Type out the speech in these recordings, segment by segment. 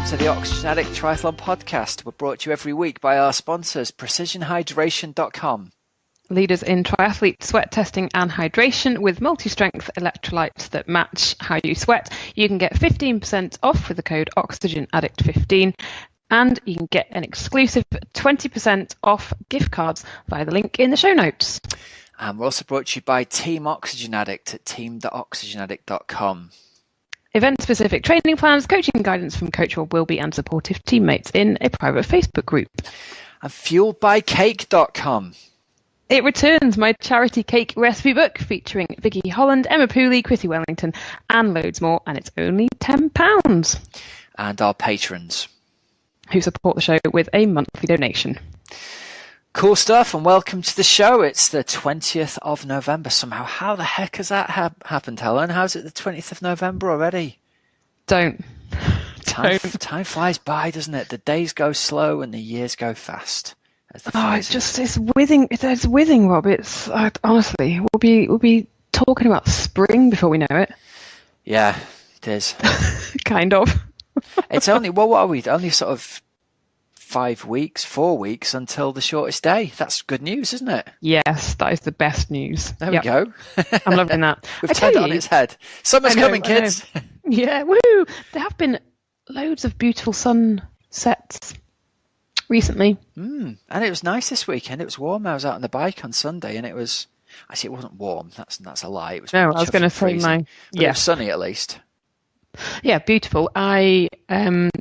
welcome to the Oxygen Addict Triathlon Podcast. We're brought to you every week by our sponsors, PrecisionHydration.com. Leaders in triathlete sweat testing and hydration with multi-strength electrolytes that match how you sweat. You can get 15% off with the code OxygenAddict15, and you can get an exclusive 20% off gift cards via the link in the show notes. And we're also brought to you by Team Oxygen Addict at team.oxygenaddict.com. Event-specific training plans, coaching guidance from Coach Rob Wilby and supportive teammates in a private Facebook group. And fueledbycake.com. It returns, my charity cake recipe book featuring Vicky Holland, Emma Pooley, Chrissy Wellington and loads more, and it's only £10. And our patrons, who support the show with a monthly donation. Cool stuff, and welcome to the show. It's the 20th of November somehow. How the heck has that happened, Helen? How's it the 20th of November already? Don't. Time flies by, doesn't it? The days go slow and the years go fast. It's whizzing. It's whizzing, Rob. It's honestly, we'll be talking about spring before we know it. Yeah, it is. Kind of. It's only, well, what are we? Only sort of 4 weeks until the shortest day. That's good news, isn't it? Yes, that is the best news. There we go. I'm loving that. We've turned it on its head. Summer's coming, kids. Yeah, woo! There have been loads of beautiful sunsets recently. And it was nice this weekend. It was warm. I was out on the bike on Sunday, and it was. Actually, it wasn't warm. That's a lie. It was. No, I was going to say It was sunny at least. Yeah, beautiful. I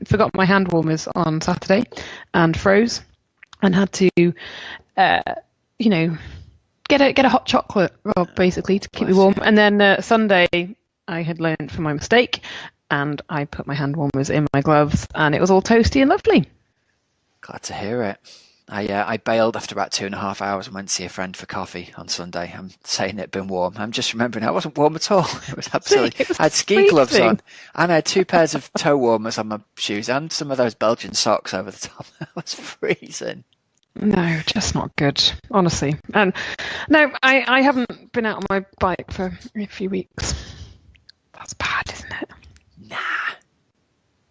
forgot my hand warmers on Saturday and froze, and had to, get a hot chocolate, Rob, basically to keep me warm. And then Sunday, I had learned from my mistake, and I put my hand warmers in my gloves, and it was all toasty and lovely. Glad to hear it. I bailed after about 2.5 hours and went to see a friend for coffee on Sunday. I'm saying it'd been warm. I'm just remembering I wasn't warm at all. It was absolutely. I had ski gloves on, and I had 2 pairs of toe warmers on my shoes, and some of those Belgian socks over the top. I was freezing. No, just not good, honestly. And no, I haven't been out on my bike for a few weeks. That's bad, isn't it? Nah,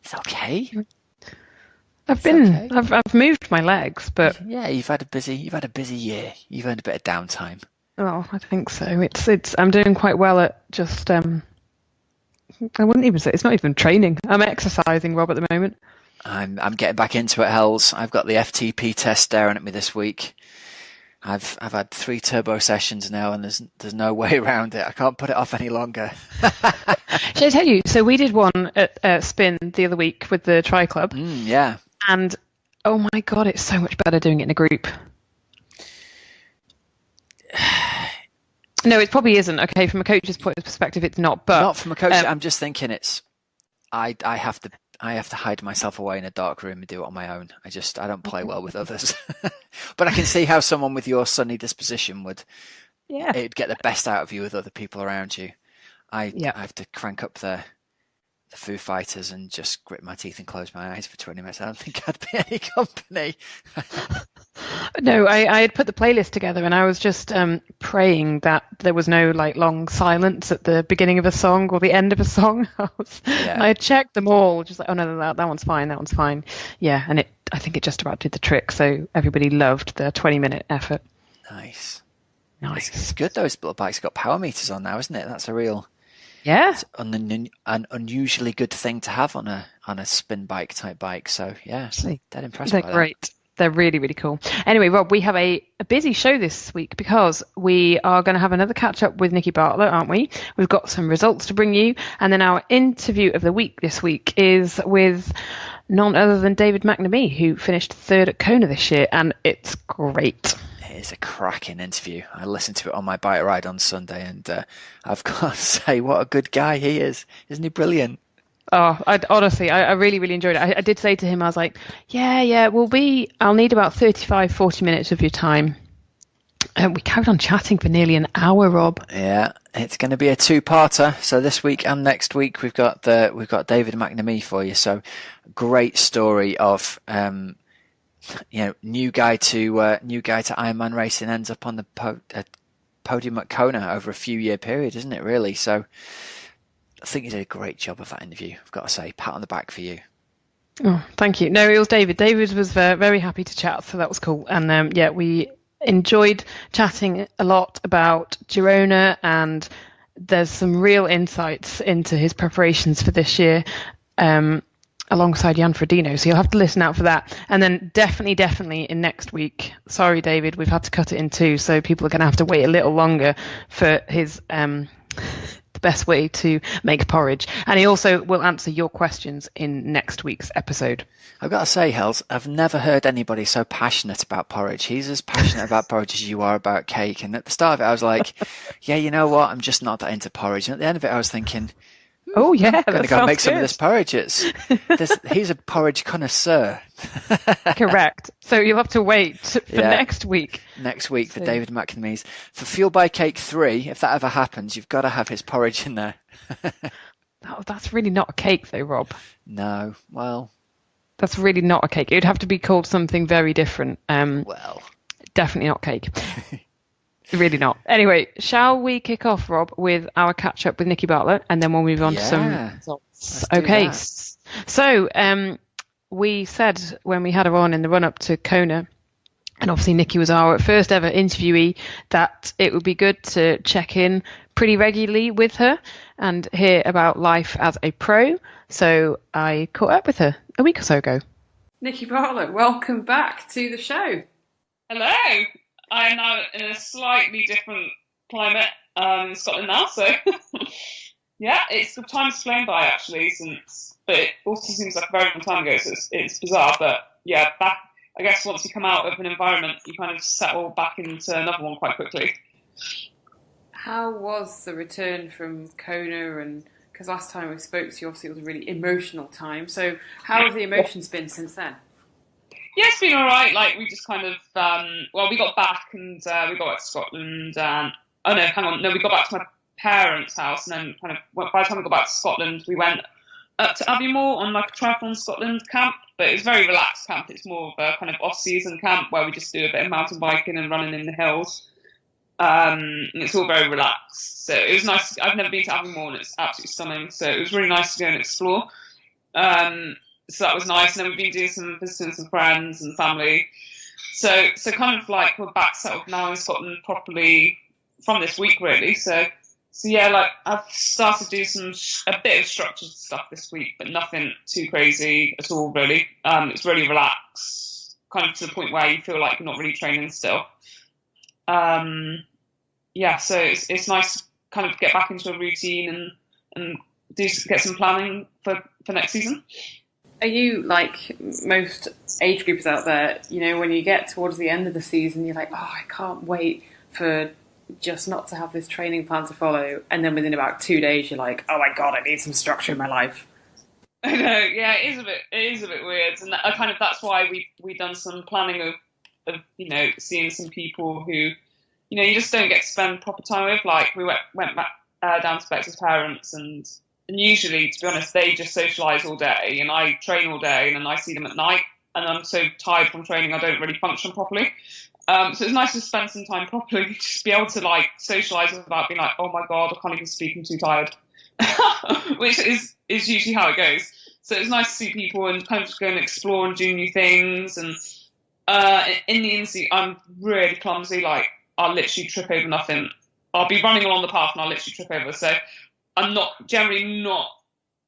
it's okay. I've moved my legs, but yeah, you've had a busy year. You've earned a bit of downtime. Oh, I think so. It's I'm doing quite well at just I wouldn't even say it's not even training. I'm exercising, Rob, at the moment. I'm getting back into it, Hells. I've got the FTP test staring at me this week. I've had 3 turbo sessions now, and there's no way around it. I can't put it off any longer. Should I tell you? So we did one at Spin the other week with the Tri Club. Yeah. And oh my God, it's so much better doing it in a group. No, it probably isn't. Okay, from a coach's perspective, it's not. But not from a coach. I'm just thinking it's. I have to hide myself away in a dark room and do it on my own. I don't play well with others. But I can see how someone with your sunny disposition would. Yeah. It'd get the best out of you with other people around you. I have to crank up the Foo Fighters and just grit my teeth and close my eyes for 20 minutes. I don't think I'd be any company. No, I had put the playlist together, and I was just praying that there was no long silence at the beginning of a song or the end of a song. I had checked them all, just oh no, that one's fine. Yeah, and I think it just about did the trick. So everybody loved the 20-minute effort. Nice. It's good. Those little bikes have got power meters on now, isn't it? That's a real. Yeah, it's an unusually good thing to have on a spin bike type bike. So yeah, dead impressed. They're great. They're really, really cool. Anyway, Rob, we have a busy show this week because we are going to have another catch up with Nikki Bartlett, aren't we? We've got some results to bring you, and then our interview of the week this week is with none other than David McNamee, who finished 3rd at Kona this year, and it's great. It is a cracking interview. I listened to it on my bike ride on Sunday, and I've got to say, what a good guy he is. Isn't he brilliant? Oh, I really, really enjoyed it. I did say to him, I was like, yeah, I'll need about 35, 40 minutes of your time. And we carried on chatting for nearly an hour, Rob. Yeah, it's going to be a 2-parter. So this week and next week, we've got David McNamee for you. So great story of, new guy to Ironman racing, ends up on the podium at Kona over a few-year period, isn't it, really? So I think you did a great job of that interview. I've got to say, pat on the back for you. Oh, thank you. No, it was David. David was very happy to chat, so that was cool. And yeah, we enjoyed chatting a lot about Girona, and there's some real insights into his preparations for this year. Alongside Jan Frodeno, so you'll have to listen out for that. And then definitely in next week, sorry David, we've had to cut it in two, so people are going to have to wait a little longer for his the best way to make porridge. And he also will answer your questions in next week's episode. I've got to say, Hells, I've never heard anybody so passionate about porridge. He's as passionate about porridge as you are about cake. And at the start of it, I was like, yeah, you know what? I'm just not that into porridge. And at the end of it, I was thinking, oh yeah, I'm going to go make some of this porridge. He's a porridge connoisseur. Correct. So you'll have to wait for next week. Next week for David McNamee's. For Fuel by Cake 3, if that ever happens, you've got to have his porridge in there. Oh, that's really not a cake though, Rob. No, well... That's really not a cake. It would have to be called something very different. Well... Definitely not cake. Really not. Anyway, shall we kick off, Rob, with our catch up with Nikki Bartlett, and then we'll move on to some results. Okay. So we said when we had her on in the run up to Kona, and obviously Nikki was our first ever interviewee, that it would be good to check in pretty regularly with her and hear about life as a pro. So I caught up with her a week or so ago. Nikki Bartlett, welcome back to the show. Hello. I'm now in a slightly different climate in Scotland now, so yeah, the time's flown by actually but it also seems like a very long time ago, so it's bizarre, but yeah, I guess once you come out of an environment, you kind of settle back into another one quite quickly. How was the return from Kona? And because last time we spoke to you, obviously it was a really emotional time, so how have the emotions been since then? Yeah, it's been all right. Like, we just kind of, we got back and we got back to Scotland. We got back to my parents' house, and then kind of, by the time we got back to Scotland, we went up to Aviemore on like a Triathlon Scotland camp, but it was a very relaxed camp. It's more of a kind of off-season camp where we just do a bit of mountain biking and running in the hills. And it's all very relaxed. So it was nice. I've never been to Aviemore, and it's absolutely stunning. So it was really nice to go and explore. So that was nice, and then we've been doing some visiting some friends and family. So kind of like we're back settled now in Scotland properly from this week, really. So yeah, like I've started to do a bit of structured stuff this week, but nothing too crazy at all, really. It's really relaxed, kind of to the point where you feel like you're not really training still. Yeah, so it's nice to kind of get back into a routine and get some planning for next season. Are you like most age groupers out there, you know, when you get towards the end of the season, you're like, oh, I can't wait for just not to have this training plan to follow. And then within about 2 days, you're like, oh my God, I need some structure in my life. I know, yeah, it is a bit weird. And that's why we done some planning of, you know, seeing some people who, you know, you just don't get to spend proper time with. Like, we went back down to Bex's parents, and usually, to be honest, they just socialise all day, and I train all day, and then I see them at night, and I'm so tired from training I don't really function properly. So it's nice to spend some time properly, just be able to like socialise without being like, oh my God, I can't even speak, I'm too tired, which is usually how it goes. So it's nice to see people and kind of just go and explore and do new things. And in the in-seat, I'm really clumsy. Like, I'll literally trip over nothing. I'll be running along the path and I'll literally trip over. So I'm generally not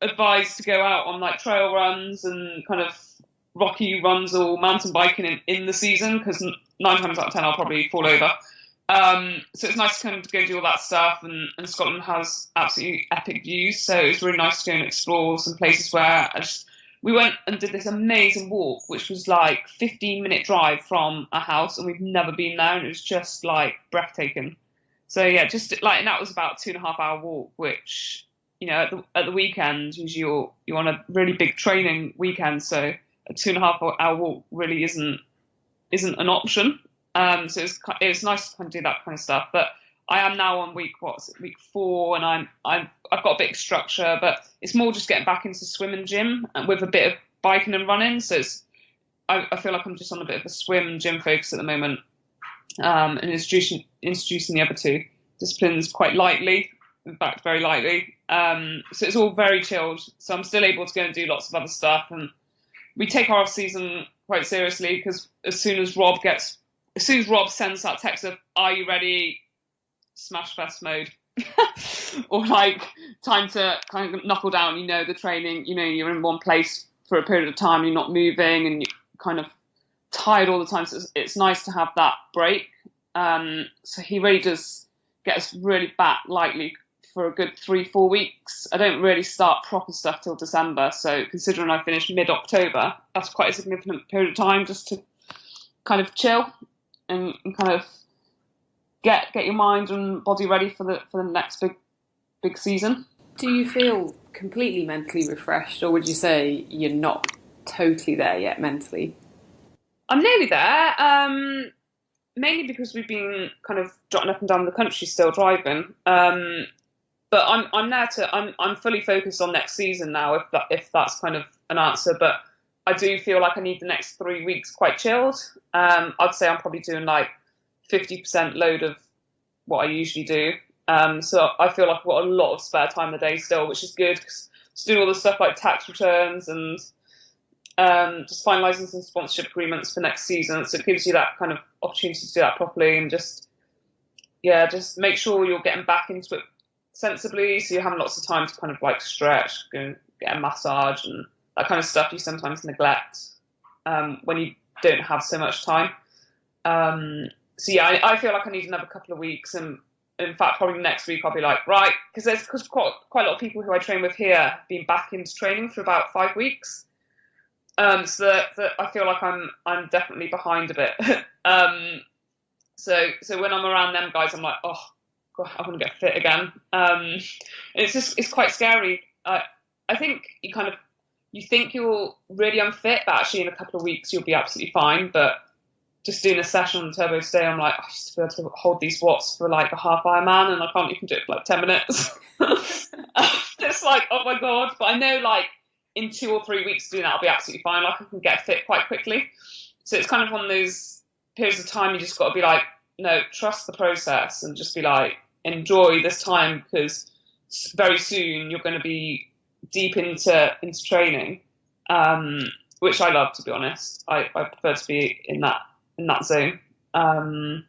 advised to go out on like trail runs and kind of rocky runs or mountain biking in the season, because 9 times out of 10 I'll probably fall over. So it's nice to kind of go do all that stuff, and Scotland has absolutely epic views, so it's really nice to go and explore some places where we went and did this amazing walk, which was like 15-minute drive from our house, and we've never been there, and it was just like breathtaking. So yeah, just like, and that was about 2.5 hour walk, which, you know, at the weekend, usually you're on a really big training weekend, so a 2.5 hour walk really isn't an option. So it's nice to kind of do that kind of stuff. But I am now on week 4, and I've got a bit of structure, but it's more just getting back into swim and gym with a bit of biking and running. So I feel like I'm just on a bit of a swim and gym focus at the moment, and introducing the other 2 disciplines quite lightly, in fact very lightly. So it's all very chilled. So I'm still able to go and do lots of other stuff, and we take our off season quite seriously, because as soon as Rob sends that text of "Are you ready?" Smash fest mode, or like time to kind of knuckle down. The training. You're in one place for a period of time. You're not moving, and you're kind of tired all the time. So it's nice to have that break. So he really does get us really back lightly for a good 3-4 weeks. I don't really start proper stuff till December. So considering I finished mid-October, that's quite a significant period of time just to kind of chill and kind of get your mind and body ready for the next big season. Do you feel completely mentally refreshed, or would you say you're not totally there yet mentally? I'm nearly there. Mainly because we've been kind of jotting up and down the country still driving. But I'm fully focused on next season now, if that's kind of an answer. But I do feel like I need the next 3 weeks quite chilled. I'd say I'm probably doing like 50% load of what I usually do. So I feel like I've got a lot of spare time in the day still, which is good, because to do all the stuff like tax returns and just finalising some sponsorship agreements for next season. So it gives you that kind of opportunity to do that properly, and just make sure you're getting back into it sensibly, so you're having lots of time to kind of like stretch, go and get a massage and that kind of stuff you sometimes neglect when you don't have so much time. So yeah, I feel like I need another couple of weeks, and in fact probably next week I'll be like, right, because quite a lot of people who I train with here have been back into training for about 5 weeks. So that I feel like I'm definitely behind a bit. So when I'm around them guys, I'm like, oh God, I want to get fit again. It's quite scary. I think you think you're really unfit, but actually in a couple of weeks you'll be absolutely fine. But just doing a session on the turbo today, I'm like, I used to be able to hold these watts for like a half Ironman, and I can't even do it for like 10 minutes. It's like, oh my God. But I know like in 2 or 3 weeks doing that, I'll be absolutely fine. Like I can get fit quite quickly. So it's kind of one of those periods of time you just got to be like, no, trust the process and just be like, enjoy this time, because very soon you're going to be deep into training, which I love, to be honest. I prefer to be in that zone. But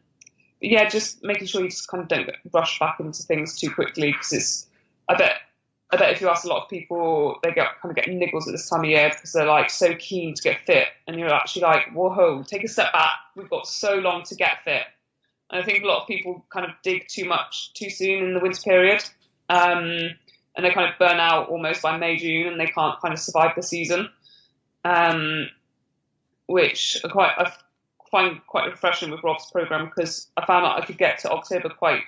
yeah, just making sure you just kind of don't rush back into things too quickly, because I bet if you ask a lot of people, they get niggles at this time of year because they're like so keen to get fit, and you're actually like, whoa, take a step back. We've got so long to get fit. And I think a lot of people kind of dig too much too soon in the winter period, and they kind of burn out almost by May, June, and they can't kind of survive the season, which I find quite refreshing with Rob's program, because I found out I could get to October quite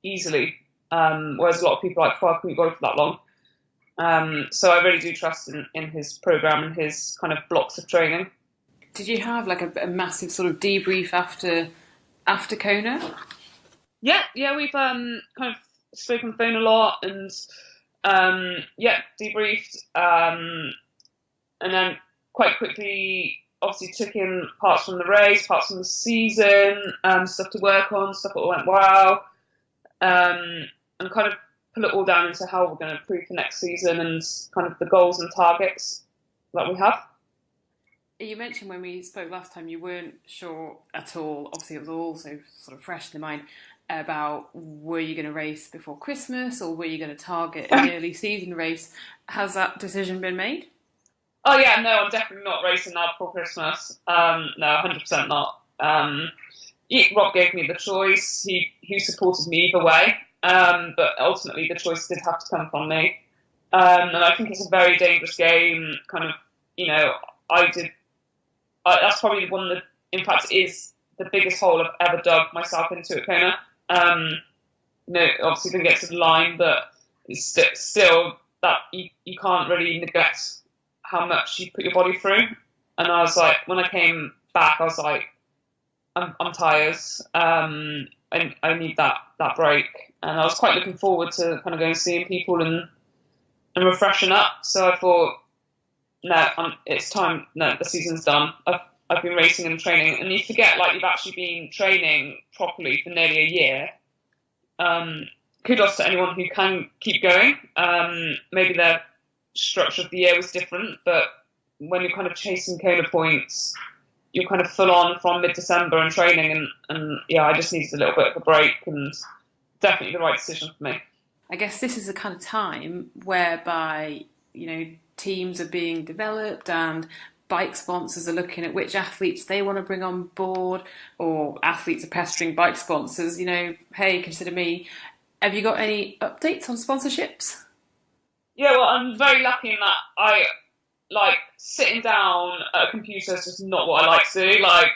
easily, whereas a lot of people are like, oh, I couldn't go for that long. So I really do trust in his program and his kind of blocks of training. Did you have like a massive sort of debrief after Kona? Yeah, we've kind of spoken on the phone a lot, and debriefed, and then quite quickly obviously took in parts from the race, parts from the season, stuff to work on, stuff that went well, and kind of pull it all down into how we're going to improve for next season and kind of the goals and targets that we have. You mentioned when we spoke last time you weren't sure at all, obviously it was all so sort of fresh in the mind, about were you going to race before Christmas or were you going to target an early season race. Has that decision been made? Oh yeah, no, I'm definitely not racing now before Christmas. No, 100% not. Rob gave me the choice. He supported me either way, but ultimately the choice did have to come from me. And I think it's a very dangerous game. Kind of, that's probably one of the, in fact, is the biggest hole I've ever dug myself into at Kona. Obviously going to get to the line, but it's still that you can't really neglect how much you put your body through. And I was like, when I came back, I was like, I'm tired. I need that break. And I was quite looking forward to kind of going and seeing people and refreshing up. So I thought, no, it's time. No, the season's done. I've been racing and training, and you forget like you've actually been training properly for nearly a year. Kudos to anyone who can keep going. Maybe their structure of the year was different, but when you're kind of chasing Kona points, you're kind of full on from mid-December and training, and yeah, I just needed a little bit of a break, and definitely the right decision for me. I guess this is the kind of time whereby, teams are being developed and bike sponsors are looking at which athletes they want to bring on board, or athletes are pestering bike sponsors, hey, consider me. Have you got any updates on sponsorships? Yeah, well, I'm very lucky in that I sitting down at a computer is just not what I like to do. I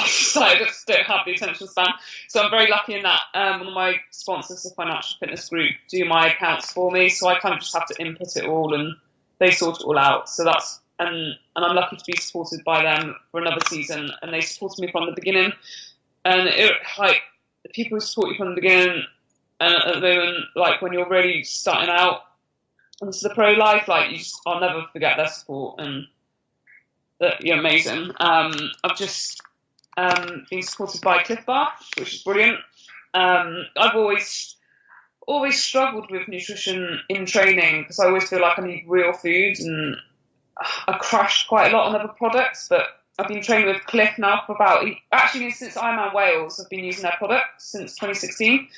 just don't have the attention span. So I'm very lucky in that one of my sponsors, the Financial Fitness Group, do my accounts for me. So I kind of just have to input it all and they sort it all out. So that's, and I'm lucky to be supported by them for another season. And they supported me from the beginning. And the people who support you from the beginning, and at the moment, when you're really starting out into the pro life, I'll never forget their support, and you're amazing. I've just been supported by Cliff Bar, which is brilliant. I've always struggled with nutrition in training because I always feel like I need real food, and I crash quite a lot on other products. But I've been training with Cliff now for since Ironman Wales. I've been using their product since 2016.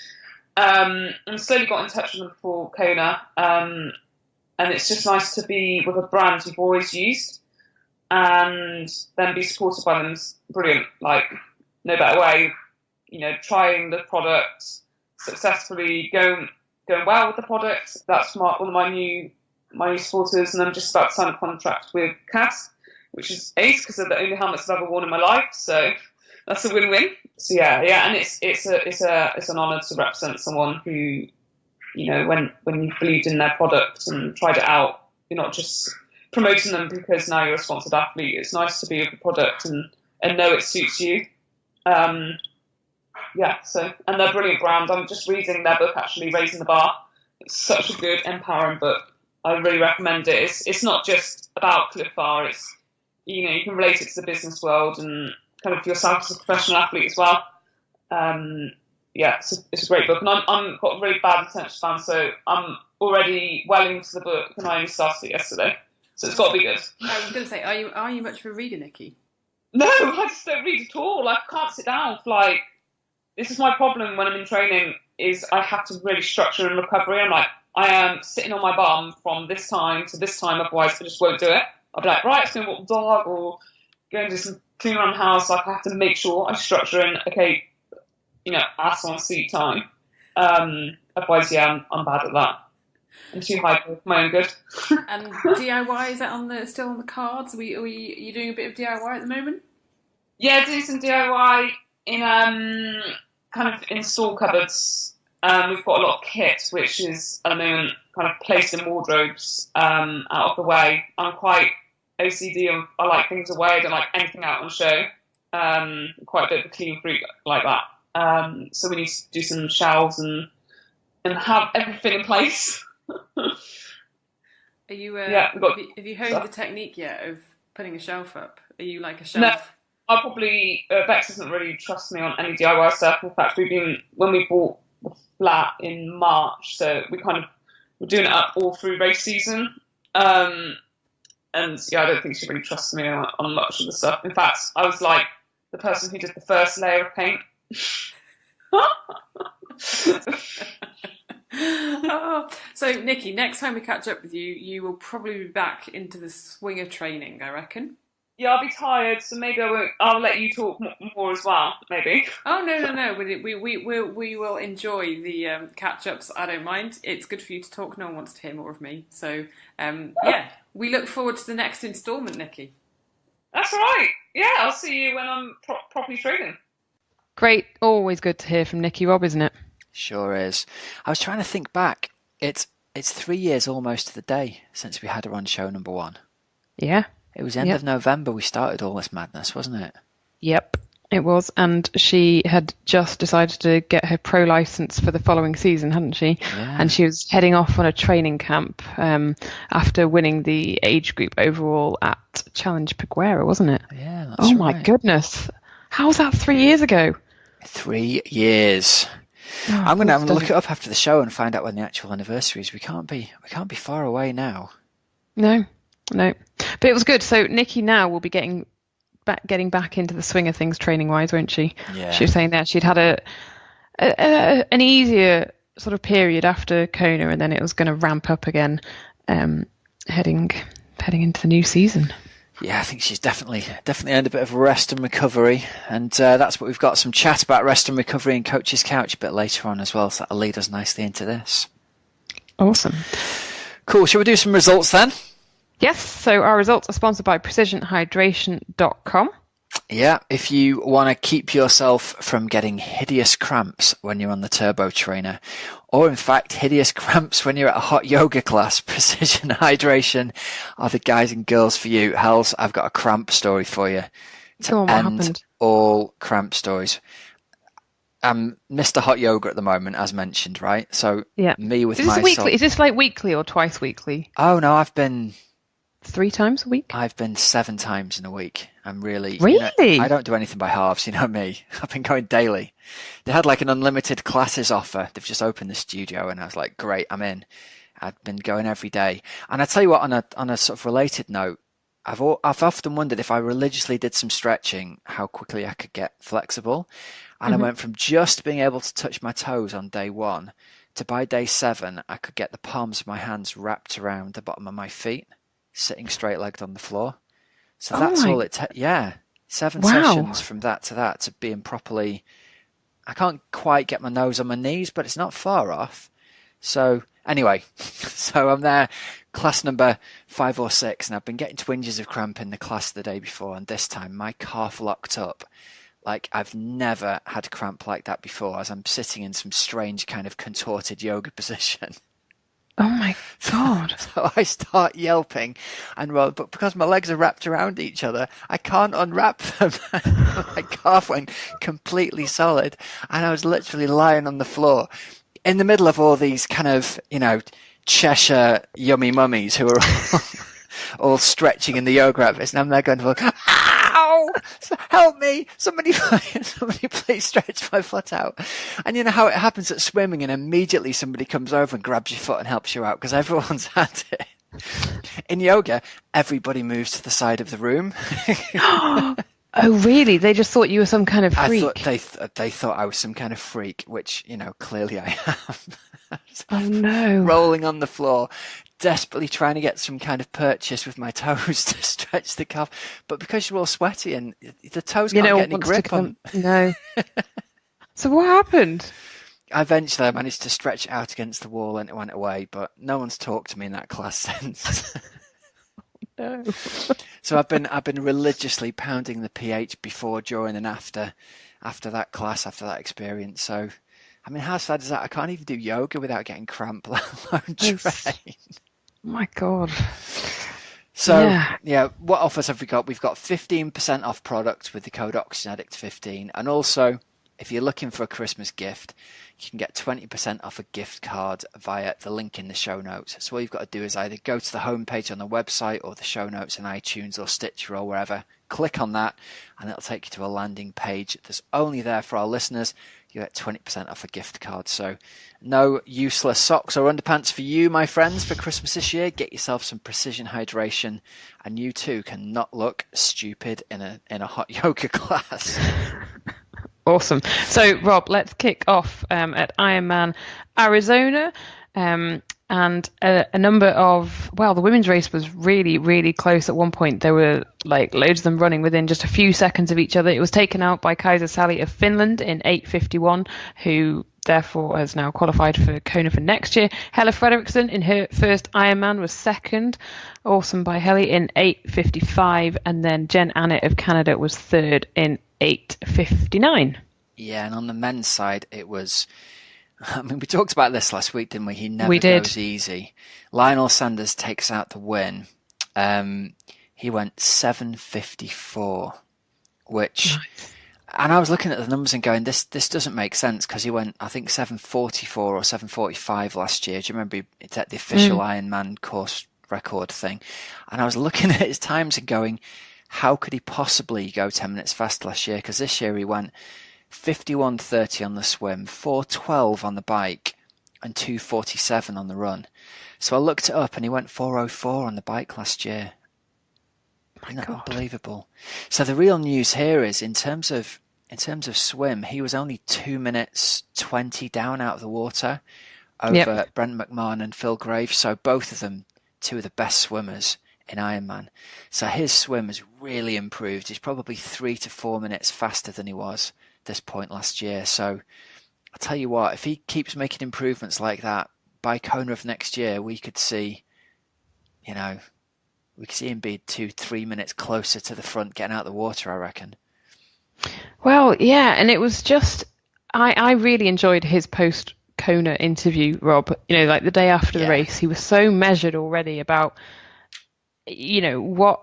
And slowly got in touch with them before Kona. And it's just nice to be with a brand you've always used and then be supported by them. Brilliant. No better way. Trying the product successfully, going well with the product. That's one of my new supporters, and I'm just about to sign a contract with Cass, which is ace because they're the only helmets I've ever worn in my life. So that's a win-win. So yeah, and it's an honour to represent someone who, when you believed in their product and tried it out, you're not just promoting them because now you're a sponsored athlete. It's nice to be with the product and know it suits you. And they're a brilliant brand. I'm just reading their book, actually, Raising the Bar. It's such a good, empowering book. I really recommend it. It's not just about Cliff Bar. It's, you can relate it to the business world and kind of yourself as a professional athlete as well. It's a great book, and I'm got a really bad attention span, so I'm already well into the book, and I only started it yesterday, so it's got to be good. I was going to say, are you much of a reader, Nikki? No, I just don't read at all. I can't sit down for this is my problem when I'm in training, is I have to really structure and recovery. I am sitting on my bum from this time to this time, otherwise I just won't do it. I'll be like, right, I'm going to walk the dog or go and do some clean around the house. I have to make sure I structure in, okay, ass on seat time. Otherwise, I'm bad at that. I'm too high for my own good. And DIY, is that still on the cards? Are you doing a bit of DIY at the moment? Yeah, doing some DIY in kind of in store cupboards. We've got a lot of kit, which is at the moment kind of placed in wardrobes out of the way. I'm quite OCD, and I like things away. I don't like anything out on show. Quite a bit of a clean freak like that. So we need to do some shelves and have everything in place. Are you? Have you honed the technique yet of putting a shelf up? Are you like a shelf? No, I probably Bex doesn't really trust me on any DIY stuff. In fact, when we bought the flat in March, so we're doing it up all through race season. And I don't think she really trusts me on much of the stuff. In fact, I was like the person who did the first layer of paint. So Nikki, next time we catch up with you, you will probably be back into the swing of training, I reckon. Yeah, I'll be tired, so maybe I'll let you talk more as well, maybe. Oh no! We will enjoy the catch-ups. I don't mind. It's good for you to talk. No one wants to hear more of me. So we look forward to the next instalment, Nikki. That's right. Yeah, I'll see you when I'm properly training. Great. Always good to hear from Nikki Robb, isn't it? Sure is. I was trying to think back. It's 3 years almost to the day since we had her on show number 1. Yeah. It was end of November we started all this madness, wasn't it? Yep, it was. And she had just decided to get her pro license for the following season, hadn't she? Yeah. And she was heading off on a training camp after winning the age group overall at Challenge Peguera, wasn't it? Yeah, that's right. Oh my goodness. How was that 3 years ago? 3 years. Oh, I'm going to have a look it up after the show and find out when the actual anniversary is. We can't be far away now. No. No, but it was good. So Nikki now will be getting back into the swing of things training wise, won't she? Yeah. She was saying that she'd had an easier sort of period after Kona, and then it was going to ramp up again, heading into the new season. Yeah, I think she's definitely earned a bit of rest and recovery, and that's what we've got, some chat about rest and recovery and Coach's Couch a bit later on as well, so that'll lead us nicely into this. Awesome. Cool, shall we do some results then? Yes, so our results are sponsored by precisionhydration.com. Yeah, if you want to keep yourself from getting hideous cramps when you're on the turbo trainer, or in fact hideous cramps when you're at a hot yoga class, Precision Hydration are the guys and girls for you. Hells, I've got a cramp story for you to What end happened? all cramp stories. I'm Mr. Hot Yoga at the moment, as mentioned, right? So Yeah. me with Is this my weekly? Is this like weekly or twice weekly? Oh no, I've been 3 times a week? 7 times in a week. I'm really... Really? I don't do anything by halves, you know me. I've been going daily. They had like an unlimited classes offer. They've just opened the studio and I was like, great, I'm in. I've been going every day. And I tell you what, on a sort of related note, I've often wondered if I religiously did some stretching, how quickly I could get flexible. And I went from just being able to touch my toes on day 1 to by day 7, I could get the palms of my hands wrapped around the bottom of my feet, sitting straight-legged on the floor. So that's all it takes. Yeah, 7 sessions from that to being properly... I can't quite get my nose on my knees, but it's not far off. So anyway, so I'm there, class number 5 or 6, and I've been getting twinges of cramp in the class the day before, and this time my calf locked up. Like I've never had cramp like that before, as I'm sitting in some strange kind of contorted yoga position. Oh my God. So I start yelping and roll, but because my legs are wrapped around each other, I can't unwrap them. My calf went completely solid, and I was literally lying on the floor in the middle of all these kind of, Cheshire yummy mummies who are all stretching in the yoga outfits, and I'm there going to look, ow! Help me! Somebody please stretch my foot out. And you know how it happens at swimming, and immediately somebody comes over and grabs your foot and helps you out because everyone's had it. In yoga, everybody moves to the side of the room. Oh, really? They just thought you were some kind of freak? I thought they thought I was some kind of freak, which, clearly I am. Oh, no. Rolling on the floor, desperately trying to get some kind of purchase with my toes to stretch the calf. But because you're all sweaty and the toes can't get any grip on... No. So what happened? Eventually I managed to stretch it out against the wall and it went away, but no one's talked to me in that class since. No. So I've been religiously pounding the pH before, during, and after that class, after that experience. So, I mean, how sad is that? I can't even do yoga without getting cramp, let alone train. Oh my God. So, yeah, what offers have we got? We've got 15% off products with the code OxygenAddict15, and also, if you're looking for a Christmas gift, you can get 20% off a gift card via the link in the show notes. So all you've got to do is either go to the homepage on the website or the show notes in iTunes or Stitcher or wherever, click on that, and it'll take you to a landing page that's only there for our listeners. You get 20% off a gift card. So no useless socks or underpants for you, my friends, for Christmas this year. Get yourself some Precision Hydration, and you too can not look stupid in a hot yoga class. Awesome. So, Rob, let's kick off at Ironman Arizona. And a number of, the women's race was really, really close at one point. There were like loads of them running within just a few seconds of each other. It was taken out by Kaisa Sally of Finland in 8:51, who therefore has now qualified for Kona for next year. Helle Fredriksson in her first Ironman was second. Awesome by Helle in 8:55. And then Jen Annett of Canada was third in 8:59. Yeah, and on the men's side, it was... I mean, we talked about this last week, didn't we? He never goes easy. Lionel Sanders takes out the win. He went 7:54, which... Nice. And I was looking at the numbers and going, this doesn't make sense, because he went, I think, 7:44 or 7:45 last year. Do you remember he set the official Ironman course record thing? And I was looking at his times and going, how could he possibly go 10 minutes fast last year? Because this year he went 51:30 on the swim, 4:12 on the bike, and 2:47 on the run. So I looked it up, and he went 4:04 on the bike last year. Isn't that unbelievable? So the real news here is in terms of swim, he was only 2 minutes 20 down out of the water over Brent McMahon and Phil Graves. So both of them, two of the best swimmers in Ironman. So his swim has really improved. He's probably 3 to 4 minutes faster than he was at this point last year. So I'll tell you what, if he keeps making improvements like that, by Kona of next year, we could see him be 2-3 minutes closer to the front getting out of the water, I reckon. Well, yeah, and it was just, I really enjoyed his post-Kona interview, Rob. Like the day after the race, he was so measured already about, what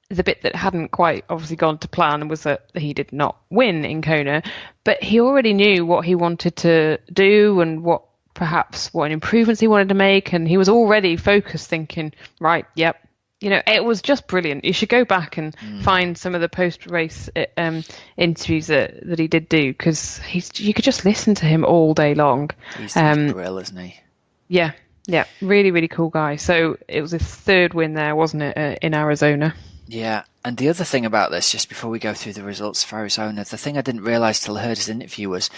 the bit that hadn't quite obviously gone to plan was that he did not win in Kona, but he already knew what he wanted to do and what improvements he wanted to make, and he was already focused, thinking, right, yep. It was just brilliant. You should go back and find some of the post-race interviews that he did do, because you could just listen to him all day long. He's brill, isn't he? Yeah, really, really cool guy. So it was his third win there, wasn't it, in Arizona? Yeah, and the other thing about this, just before we go through the results for Arizona, the thing I didn't realise till I heard his interview was,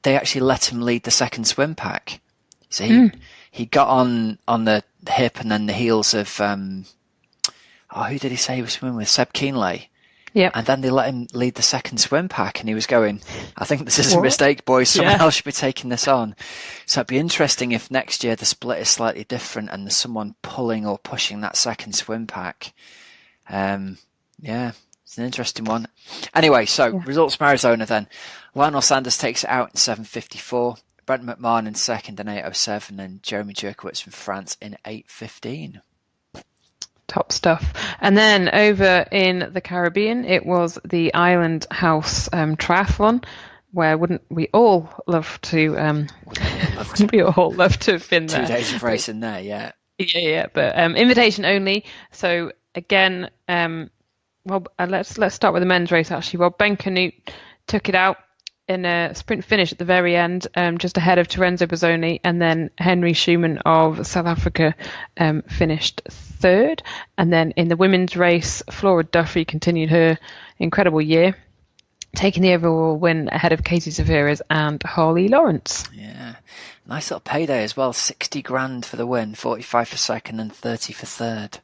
they actually let him lead the second swim pack. So he got on the hip and then the heels of who did he say he was swimming with? Seb Kienle. Yeah. And then they let him lead the second swim pack, and he was going, I think this is a mistake, boys. Someone else should be taking this on. So it'd be interesting if next year the split is slightly different and there's someone pulling or pushing that second swim pack. It's an interesting one. Anyway, results from Arizona then. Lionel Sanders takes it out in 7:54. Brent McMahon in second in 8:07, and Jeremy Jerkowitz from France in 8:15. Top stuff. And then over in the Caribbean, it was the Island House Triathlon, where wouldn't we all love to have been there? 2 days of racing there, yeah. Yeah, but invitation only. So again, let's start with the men's race actually. Well, Ben Canute took it out in a sprint finish at the very end, just ahead of Terenzo Bozzoni, and then Henry Schumann of South Africa finished third. And then in the women's race, Flora Duffy continued her incredible year, taking the overall win ahead of Katie Zaveras and Harley Lawrence. Yeah, nice little payday as well. 60 grand for the win, 45 for second, and 30 for third.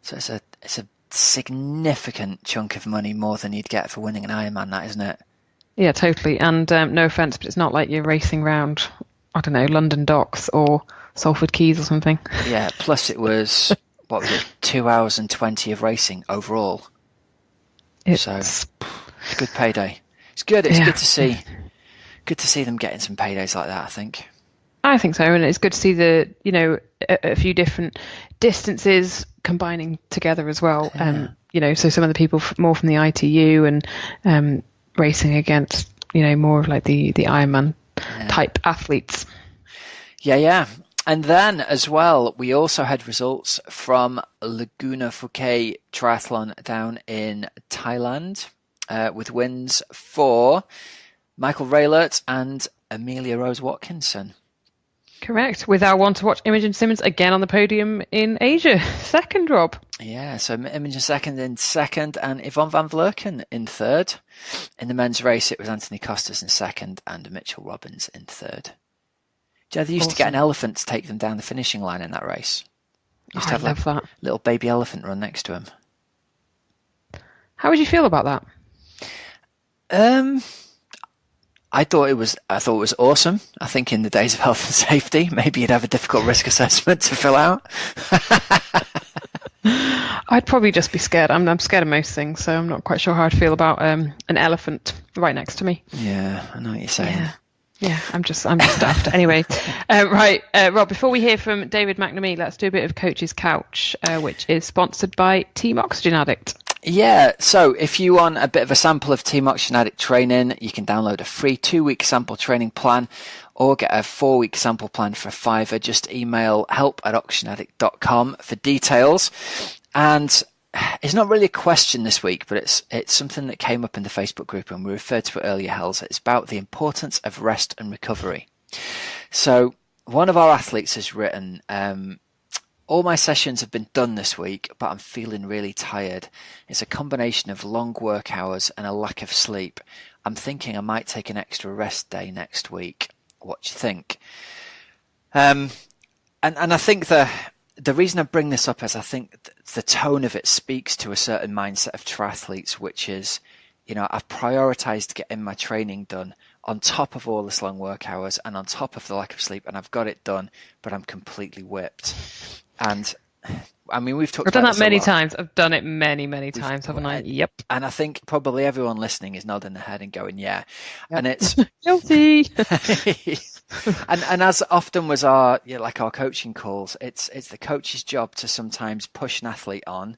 So it's a significant chunk of money, more than you'd get for winning an Ironman, that, isn't it? Yeah, totally. And no offence, but it's not like you're racing round, I don't know, London Docks or Salford Quays or something. Yeah, plus it was, 2 hours and 20 of racing overall. So, good payday. It's good. It's good to see. Good to see them getting some paydays like that, I think. I think so, and it's good to see a few different distances combining together as well. Yeah. So some of the people more from the ITU and racing against, more of like the Ironman type athletes. Yeah. And then as well, we also had results from Laguna Phuket Triathlon down in Thailand, with wins for Michael Raylert and Amelia Rose Watkinson. Correct, with our one to watch Imogen Simmons again on the podium in Asia. Second, Rob. Yeah, so Imogen in second and Yvonne van Vlerken in third. In the men's race, it was Anthony Costas in second and Mitchell Robbins in third. Do you know they used to get an elephant to take them down the finishing line in that race? Used to have that little baby elephant run next to him. How would you feel about that? I thought it was awesome. I think in the days of health and safety, maybe you'd have a difficult risk assessment to fill out. I'd probably just be scared. I'm scared of most things, so I'm not quite sure how I'd feel about an elephant right next to me. Yeah, I know what you're saying. Yeah, I'm just daft. Anyway, right, Rob, before we hear from David McNamee, let's do a bit of Coach's Couch, which is sponsored by Team Oxygen Addict. Yeah, so if you want a bit of a sample of Team Oxygen Addict training, you can download a free 2-week sample training plan or get a 4-week sample plan for $5. Just email help@oxygenaddict.com for details. And it's not really a question this week, but it's something that came up in the Facebook group and we referred to it earlier, Hells. It's about the importance of rest and recovery. So one of our athletes has written, all my sessions have been done this week, but I'm feeling really tired. It's a combination of long work hours and a lack of sleep. I'm thinking I might take an extra rest day next week. What do you think? And I think the reason I bring this up is I think the tone of it speaks to a certain mindset of triathletes, which is, I've prioritized getting my training done on top of all this long work hours and on top of the lack of sleep, and I've got it done, but I'm completely whipped. And I mean, we've talked about I've done this that many a lot. times. I've done it many times, haven't I? Yep. And I think probably everyone listening is nodding their head and going, yeah. Yep. And it's guilty. and as often was our coaching calls, it's the coach's job to sometimes push an athlete on,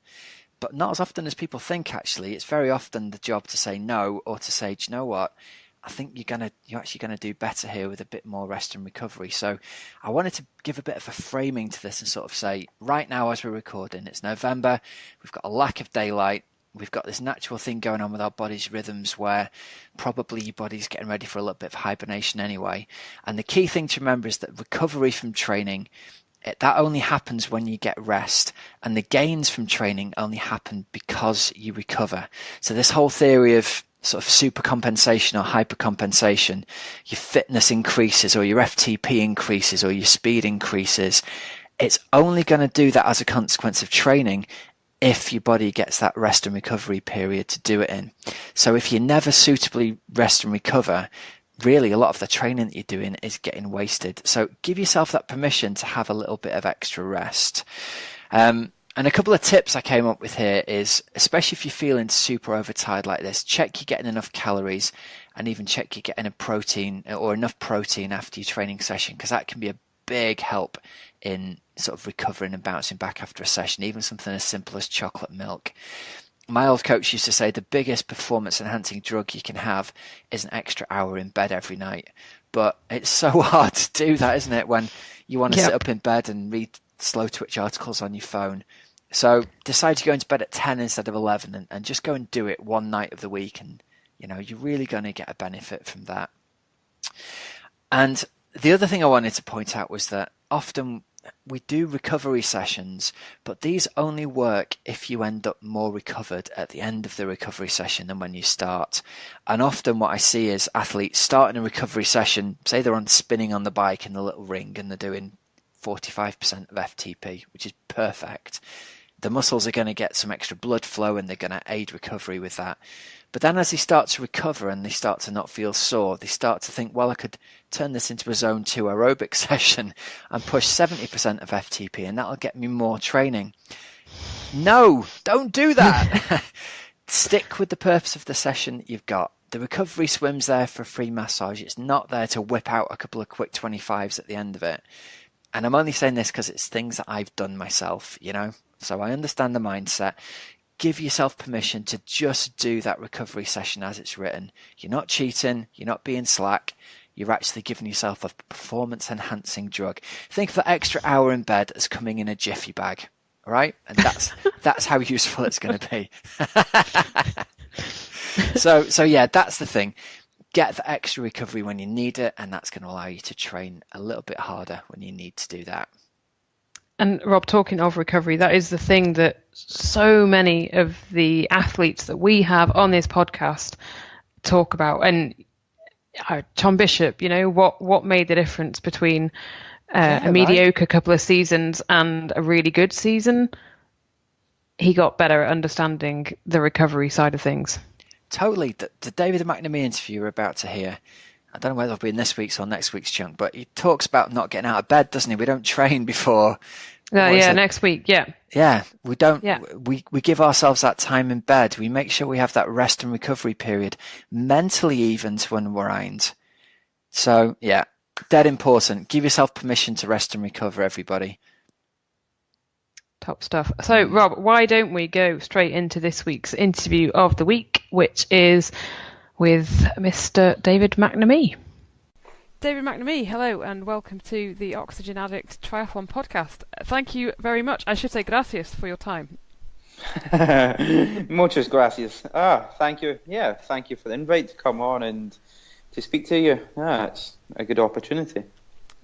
but not as often as people think. Actually, it's very often the job to say no, or to say, do you know what? I think you're actually gonna do better here with a bit more rest and recovery. So I wanted to give a bit of a framing to this and sort of say, right now as we're recording, it's November, we've got a lack of daylight, we've got this natural thing going on with our body's rhythms where probably your body's getting ready for a little bit of hibernation anyway. And the key thing to remember is that recovery from training, that only happens when you get rest, and the gains from training only happen because you recover. So this whole theory of sort of supercompensation or hypercompensation, your fitness increases or your FTP increases or your speed increases, it's only going to do that as a consequence of training if your body gets that rest and recovery period to do it in. So if you never suitably rest and recover, really a lot of the training that you're doing is getting wasted. So give yourself that permission to have a little bit of extra rest. And a couple of tips I came up with here is, especially if you're feeling super overtired like this, check you're getting enough calories, and even check you're getting enough protein after your training session, because that can be a big help in sort of recovering and bouncing back after a session, even something as simple as chocolate milk. My old coach used to say the biggest performance enhancing drug you can have is an extra hour in bed every night. But it's so hard to do that, isn't it, when you want to sit up in bed and read slow twitch articles on your phone. So decide to go into bed at 10 instead of 11 and just go and do it one night of the week, and you're really going to get a benefit from that. And the other thing I wanted to point out was that often we do recovery sessions, but these only work if you end up more recovered at the end of the recovery session than when you start. And often what I see is athletes starting a recovery session, say they're spinning on the bike in the little ring and they're doing 45% of FTP, which is perfect. The muscles are going to get some extra blood flow and they're going to aid recovery with that. But then as they start to recover and they start to not feel sore, they start to think, well, I could turn this into a zone 2 aerobic session and push 70% of FTP and that'll get me more training. No, don't do that. Stick with the purpose of the session that you've got. The recovery swim's there for a free massage. It's not there to whip out a couple of quick 25s at the end of it. And I'm only saying this because it's things that I've done myself, So I understand the mindset. Give yourself permission to just do that recovery session as it's written. You're not cheating. You're not being slack. You're actually giving yourself a performance-enhancing drug. Think of that extra hour in bed as coming in a jiffy bag, all right? And that's how useful it's going to be. So yeah, that's the thing. Get the extra recovery when you need it, and that's going to allow you to train a little bit harder when you need to do that. And Rob, talking of recovery, that is the thing that so many of the athletes that we have on this podcast talk about. And Tom Bishop, what made the difference between a mediocre couple of seasons and a really good season? He got better at understanding the recovery side of things. Totally. The David McNamee interview we're about to hear, I don't know whether it'll be in this week's or next week's chunk, but he talks about not getting out of bed, doesn't he? We don't train before. Next week, yeah. Yeah, we don't. Yeah. We give ourselves that time in bed. We make sure we have that rest and recovery period, mentally even, to unwind. So, yeah, dead important. Give yourself permission to rest and recover, everybody. Top stuff. So, Rob, why don't we go straight into this week's interview of the week, which is with Mr. David McNamee. David McNamee, hello, and welcome to the Oxygen Addict Triathlon Podcast. Thank you very much. I should say gracias for your time. Muchas gracias. Thank you. Yeah, thank you for the invite to come on and to speak to you. It's a good opportunity.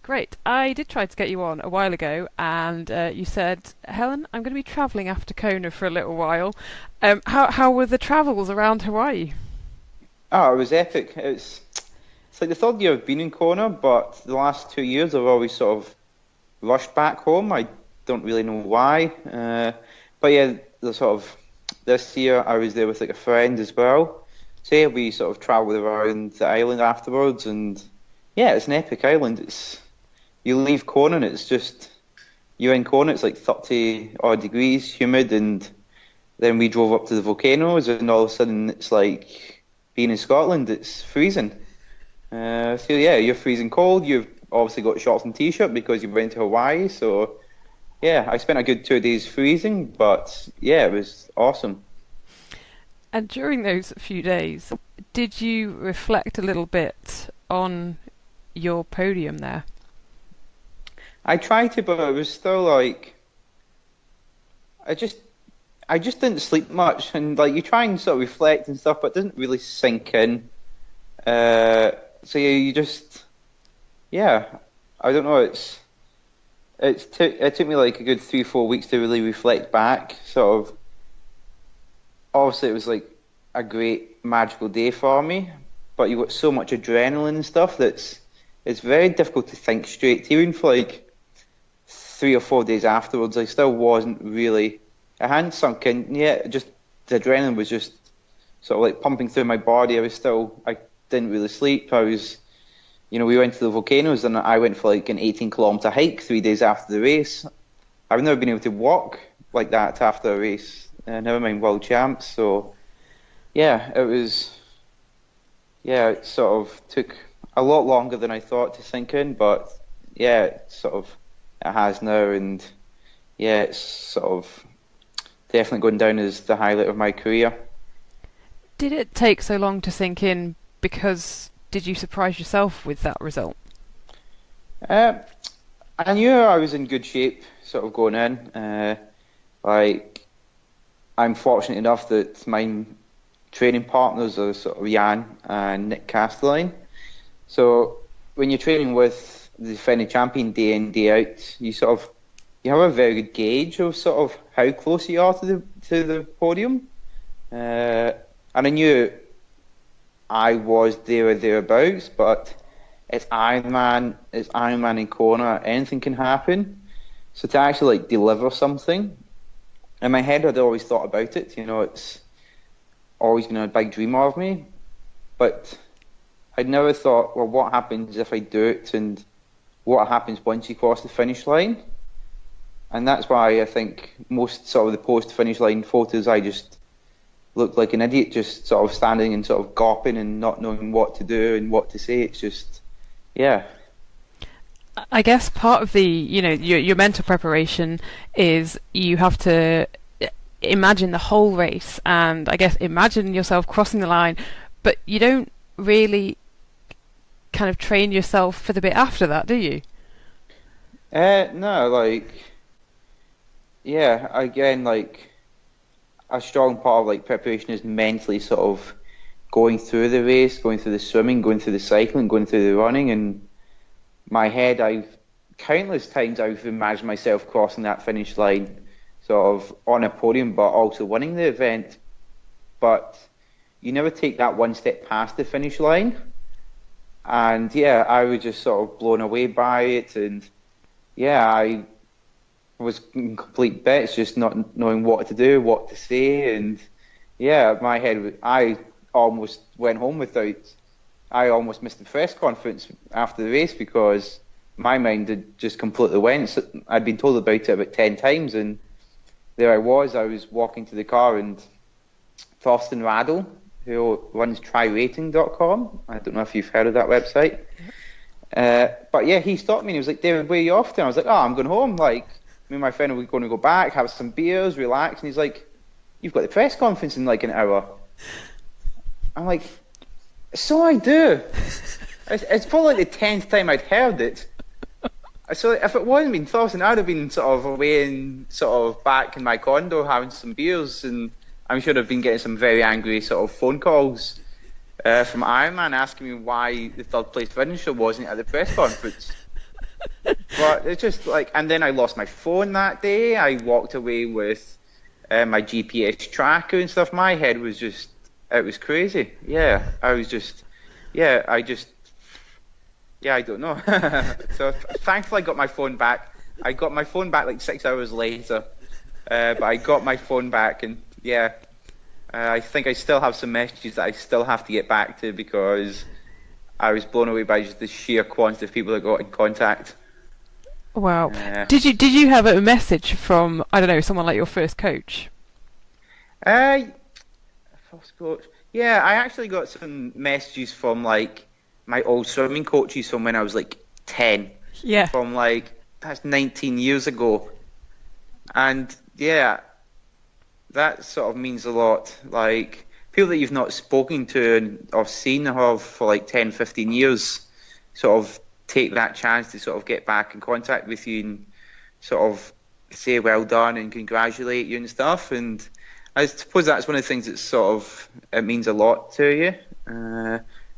Great. I did try to get you on a while ago, and you said, Helen, I'm going to be travelling after Kona for a little while. How were the travels around Hawaii? Oh, it was epic. It's like the third year I've been in Kona, but the last 2 years I've always sort of rushed back home. I don't really know why. But yeah, this year I was there with like a friend as well. So yeah, we sort of travelled around the island afterwards, and yeah, it's an epic island. You leave Kona and you're in Kona, it's like 30 odd degrees, humid, and then we drove up to the volcanoes, and all of a sudden it's like being in Scotland, it's freezing. So yeah, you're freezing cold. You've obviously got shorts and t-shirt because you went to Hawaii. So yeah, I spent a good 2 days freezing, but yeah, it was awesome. And during those few days, did you reflect a little bit on your podium there? I tried to, but it was still like I just didn't sleep much, and like you try and sort of reflect and stuff, but it doesn't really sink in. So yeah, I don't know. It took me like a good 3-4 weeks to really reflect back. Sort of, obviously it was like a great magical day for me, but you got so much adrenaline and stuff it's very difficult to think straight. Even for like 3 or 4 days afterwards, I still wasn't really. I hadn't sunk in yet. Just the adrenaline was just sort of like pumping through my body. I didn't really sleep. We went to the volcanoes, and I went for like an 18-kilometer hike 3 days after the race. I've never been able to walk like that after a race, never mind world champs. So yeah, it sort of took a lot longer than I thought to sink in, but yeah, it has now, and yeah, it's sort of definitely going down as the highlight of my career. Did it take so long to sink in because did you surprise yourself with that result? I knew I was in good shape sort of going in. Like, I'm fortunate enough that my training partners are sort of Jan and Nick Castelline. So when you're training with the defending champion day in, day out, you have a very good gauge of sort of how close you are to the podium. And I knew I was there or thereabouts, but it's Ironman in Kona, anything can happen. So to actually like deliver something, in my head I'd always thought about it, it's always been a big dream of me, but I'd never thought, well, what happens if I do it, and what happens once you cross the finish line? And that's why I think most sort of the post-finish line photos, I just looked like an idiot, just sort of standing and sort of gawping and not knowing what to do and what to say. It's just, yeah. I guess part of the, your mental preparation is you have to imagine the whole race, and I guess imagine yourself crossing the line, but you don't really kind of train yourself for the bit after that, do you? No, again, a strong part of preparation is mentally sort of going through the race, going through the swimming, going through the cycling, going through the running. And my head, countless times I've imagined myself crossing that finish line, sort of on a podium, but also winning the event. But you never take that one step past the finish line. And yeah, I was just sort of blown away by it, and yeah, I was in complete bits, just not knowing what to do, what to say, and yeah, my head, I almost went home I almost missed the press conference after the race because my mind had just completely went. So I'd been told about it about 10 times, and there I was walking to the car, and Thorsten Radl, who runs tryrating.com. I don't know if you've heard of that website. But yeah, he stopped me and he was like, David, where are you off to? And I was like, I'm going home. Me and my friend are going to go back, have some beers, relax. And he's like, you've got the press conference in an hour. I'm like, so I do. It's probably the 10th time I'd heard it. So if it wasn't been Thorsten, I'd have been sort of away and sort of back in my condo having some beers, and I'm sure I've been getting some very angry sort of phone calls from Ironman asking me why the third place finisher wasn't at the press conference. But it's just like, and then I lost my phone that day. I walked away with my GPS tracker and stuff. My head was just, it was crazy. Yeah, I was just, yeah, I don't know. So thankfully I got my phone back. I got my phone back like 6 hours later. But I got my phone back, and yeah, I think I still have some messages that I still have to get back to because I was blown away by just the sheer quantity of people that got in contact. Wow. Did you have a message from, I don't know, someone like your first coach? First coach. Yeah, I actually got some messages from like my old swimming coaches from when I was like 10. Yeah. From like, that's 19 years ago. And yeah, that sort of means a lot. Like, people that you've not spoken to or seen or for like 10, 15 years sort of take that chance to sort of get back in contact with you and sort of say well done and congratulate you and stuff. And I suppose that's one of the things that sort of, it means a lot to you.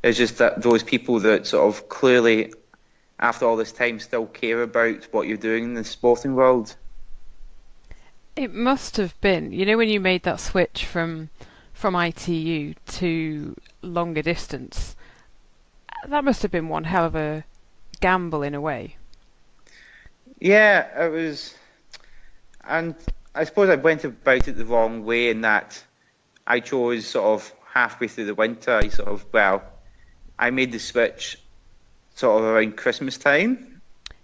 It's just that those people that sort of clearly, after all this time, still care about what you're doing in the sporting world. It must have been, when you made that switch from ITU to longer distance, that must have been one hell of a gamble in a way. Yeah, it was, and I suppose I went about it the wrong way in that I chose sort of halfway through the winter, I made the switch sort of around Christmas time.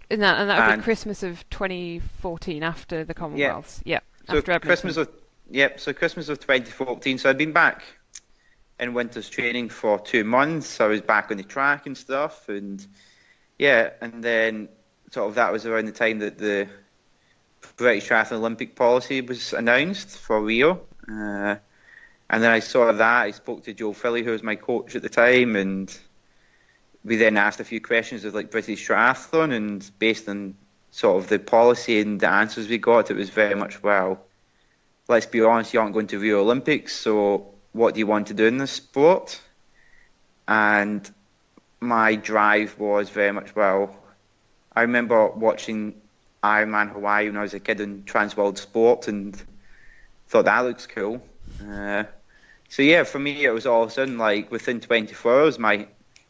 And that would be Christmas of 2014 after the Commonwealths. Yeah. So Christmas of 2014. So I'd been back in winter's training for 2 months. I was back on the track and stuff, and then sort of that was around the time that the British Triathlon Olympic policy was announced for Rio. And then I saw that. I spoke to Joe Philly, who was my coach at the time, and we then asked a few questions of like British Triathlon, and based on sort of the policy and the answers we got, it was very much, well, let's be honest, you aren't going to Rio Olympics, so what do you want to do in this sport? And my drive was very much, well, I remember watching Ironman Hawaii when I was a kid in Trans World Sport and thought that looks cool. So yeah, for me it was all of a sudden, like within 24 hours, my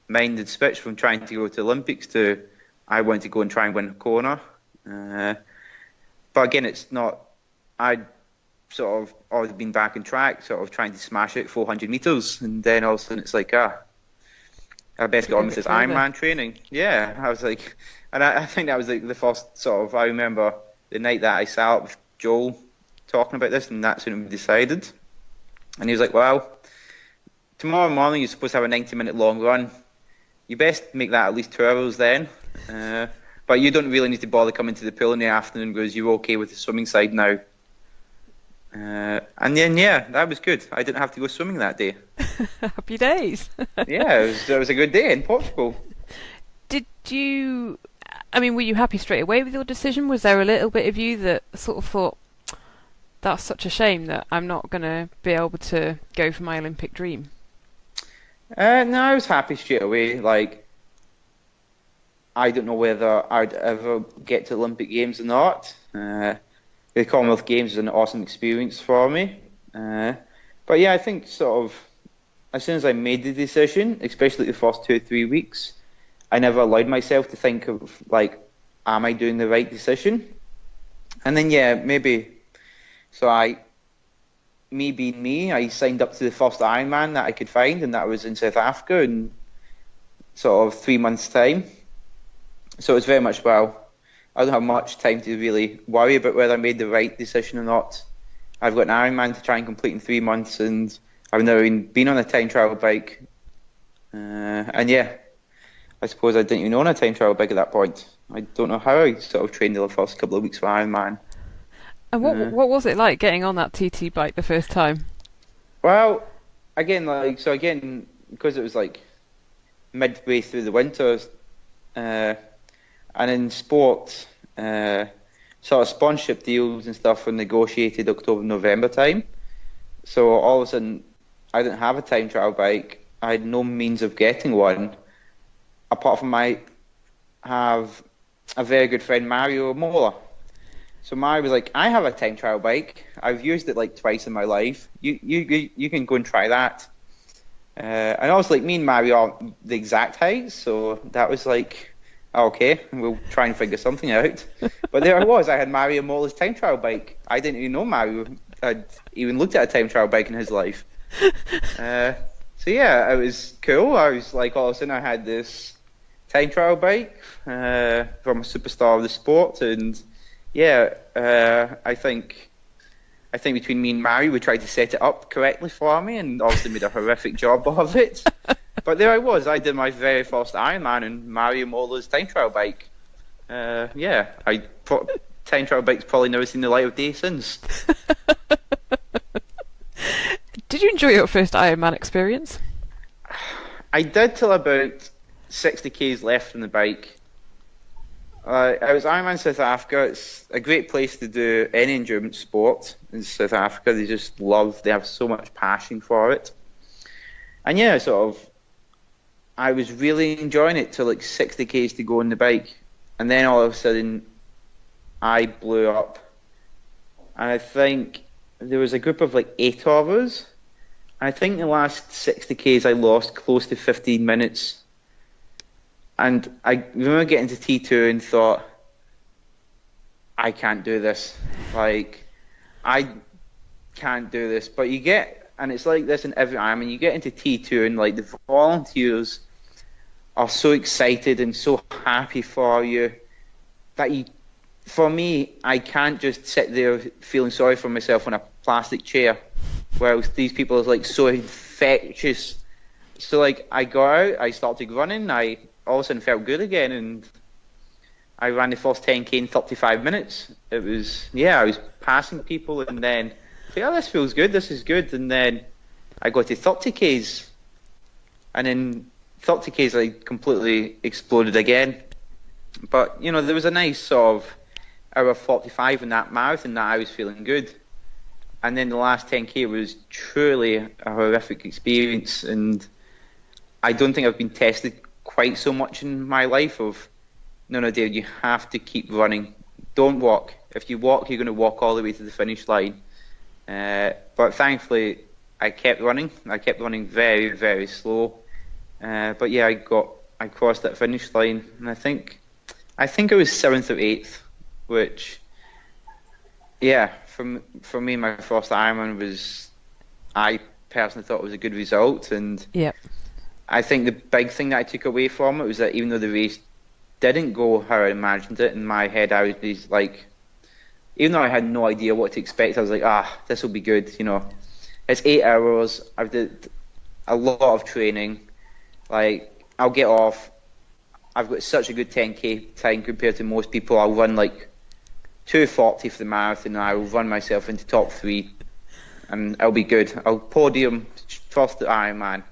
mind had switched from trying to go to Olympics to I want to go and try and win Kona. But again, it's not, I'd sort of always been back on track, sort of trying to smash it 400 metres, and then all of a sudden it's like, I best get on with this Ironman training. Yeah, I was like, and I think that was like the first sort of, I remember the night that I sat up with Joel talking about this, and that's when we decided. And he was like, well, tomorrow morning you're supposed to have a 90-minute long run. You best make that at least 2 hours then. But you don't really need to bother coming to the pool in the afternoon because you're okay with the swimming side now. And then, yeah, that was good. I didn't have to go swimming that day. Happy days. Yeah, it was a good day in Portugal. Were you happy straight away with your decision? Was there a little bit of you that sort of thought, that's such a shame that I'm not going to be able to go for my Olympic dream? No, I was happy straight away. Like, I don't know whether I'd ever get to Olympic Games or not. The Commonwealth Games was an awesome experience for me. But yeah, I think sort of as soon as I made the decision, especially the first 2 or 3 weeks, I never allowed myself to think of like, am I doing the right decision? And then yeah, maybe. So me being me, I signed up to the first Ironman that I could find, and that was in South Africa in sort of 3 months' time. So it was very much, well, I don't have much time to really worry about whether I made the right decision or not. I've got an Ironman to try and complete in 3 months, and I've now been on a time trial bike. And yeah, I suppose I didn't even own a time trial bike at that point. I don't know how I sort of trained the first couple of weeks for Ironman. And what was it like getting on that TT bike the first time? Well, again, because it was like midway through the winter, and in sport, sort of sponsorship deals and stuff were negotiated October, November time. So all of a sudden, I didn't have a time trial bike. I had no means of getting one, apart from I have a very good friend, Mario Mola. So Mario was like, I have a time trial bike. I've used it like twice in my life. You can go and try that. And I was like, me and Mario aren't the exact height, so that was like, okay, we'll try and figure something out. But there I was. I had Mario Mola's time trial bike. I didn't even know Mario had even looked at a time trial bike in his life. So yeah, it was cool. I was like, all of a sudden I had this time trial bike from a superstar of the sport, and yeah, I think between me and Mario, we tried to set it up correctly for me, and obviously made a horrific job of it. But there I was. I did my very first Ironman in Mario Mola's time trial bike. Yeah, time trial bike's probably never seen the light of day since. Did you enjoy your first Ironman experience? I did till about 60 k's left from the bike. I was Ironman South Africa. It's a great place to do any endurance sport in South Africa. They have so much passion for it. And yeah, I was really enjoying it till like 60 k's to go on the bike. And then all of a sudden, I blew up. And I think there was a group of like 8 of us. I think the last 60 k's I lost close to 15 minutes. And I remember getting to T2 and thought, I can't do this. Like, I can't do this. But and it's like this in every Ironman, you get into T2 and like the volunteers are so excited and so happy for you that for me, I can't just sit there feeling sorry for myself on a plastic chair, whilst these people are like so infectious. So like, I got out, I started running, I all of a sudden felt good again, and I ran the first 10k in 35 minutes. It was, I was passing people, and then, this feels good, this is good, and then I got to 30k's, and in 30k's I completely exploded again. But, there was a nice sort of hour 45 in that marathon that I was feeling good. And then the last 10k was truly a horrific experience, and I don't think I've been tested quite so much in my life of, no, Dave, you have to keep running. Don't walk. If you walk, you're going to walk all the way to the finish line. But thankfully, I kept running. I kept running very, very slow. But yeah, I crossed that finish line, and I think it was 7th or 8th, which, yeah, for me, my first Ironman I personally thought was a good result, and yeah. I think the big thing that I took away from it was that even though the race didn't go how I imagined it, in my head I was like, even though I had no idea what to expect, I was like, this will be good, It's 8 hours, I did a lot of training, like, I'll get off, I've got such a good 10k time compared to most people. I'll run like 2:40 for the marathon, and I will run myself into top 3, and I'll be good. I'll podium first at Ironman.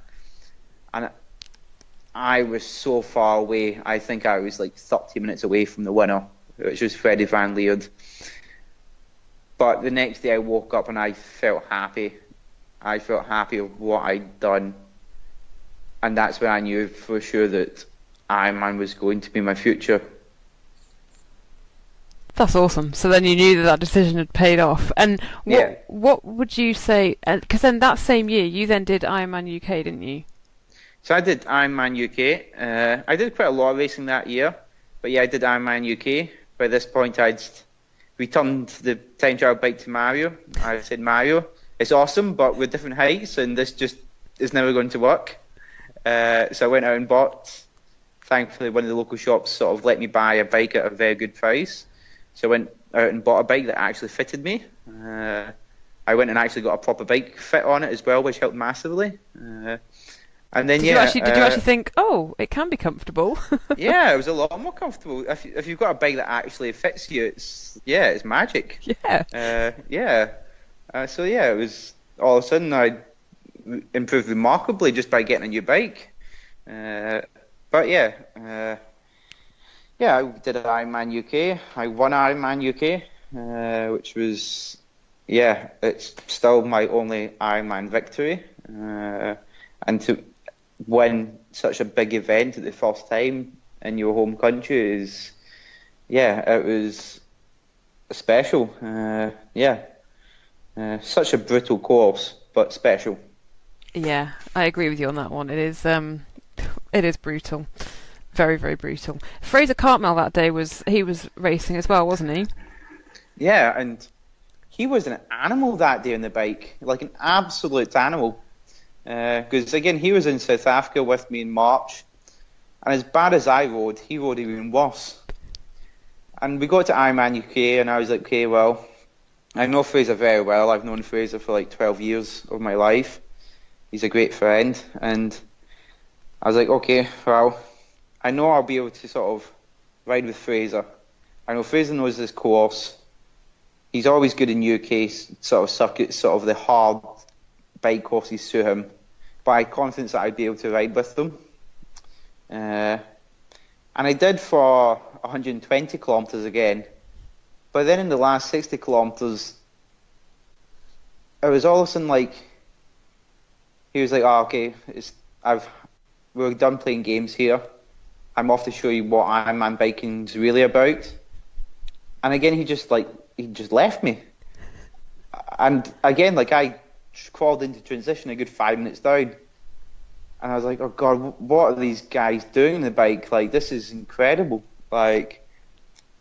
And I was so far away. I think I was like 30 minutes away from the winner, which was Freddie Van Leerd. But the next day I woke up and I felt happy. I felt happy of what I'd done. And that's when I knew for sure that Ironman was going to be my future. That's awesome. So then you knew that decision had paid off. And what would you say, because then that same year you then did Ironman UK, didn't you? So I did Ironman UK. I did quite a lot of racing that year, but yeah, I did Ironman UK. By this point, I'd returned the time trial bike to Mario. I said, Mario, it's awesome, but we're different heights, and this just is never going to work. So I went out and bought. Thankfully, one of the local shops sort of let me buy a bike at a very good price. So I went out and bought a bike that actually fitted me. I went and actually got a proper bike fit on it as well, which helped massively. And then, did you actually think, it can be comfortable? Yeah, it was a lot more comfortable. If you've got a bike that actually fits you, it's magic. Yeah. So yeah, it was all of a sudden I improved remarkably just by getting a new bike. But yeah, I did Ironman UK. I won Ironman UK, which was, it's still my only Ironman victory. And to win such a big event at the first time in your home country yeah, it was special. Such a brutal course, but special. Yeah, I agree with you on that one. It is brutal, very very brutal. Fraser Cartmel that day he was racing as well, wasn't he? Yeah, and he was an animal that day on the bike, like an absolute animal. Because again, he was in South Africa with me in March, and as bad as I rode, he rode even worse. And we got to Ironman UK, and I was like, okay, well, I know Fraser very well. I've known Fraser for like 12 years of my life. He's a great friend, and I was like, okay, well, I know I'll be able to sort of ride with Fraser. I know Fraser knows this course. He's always good in UK sort of circuits, sort of the hard bike courses suit him. But I had confidence that I'd be able to ride with them. And I did for 120 kilometres again. But then in the last 60 kilometres, it was all of a sudden like, he was like, okay, we're done playing games here. I'm off to show you what Ironman biking's really about. And again, he just left me. And again, like I crawled into transition a good 5 minutes down. And I was like, oh God, what are these guys doing on the bike? Like, this is incredible. Like,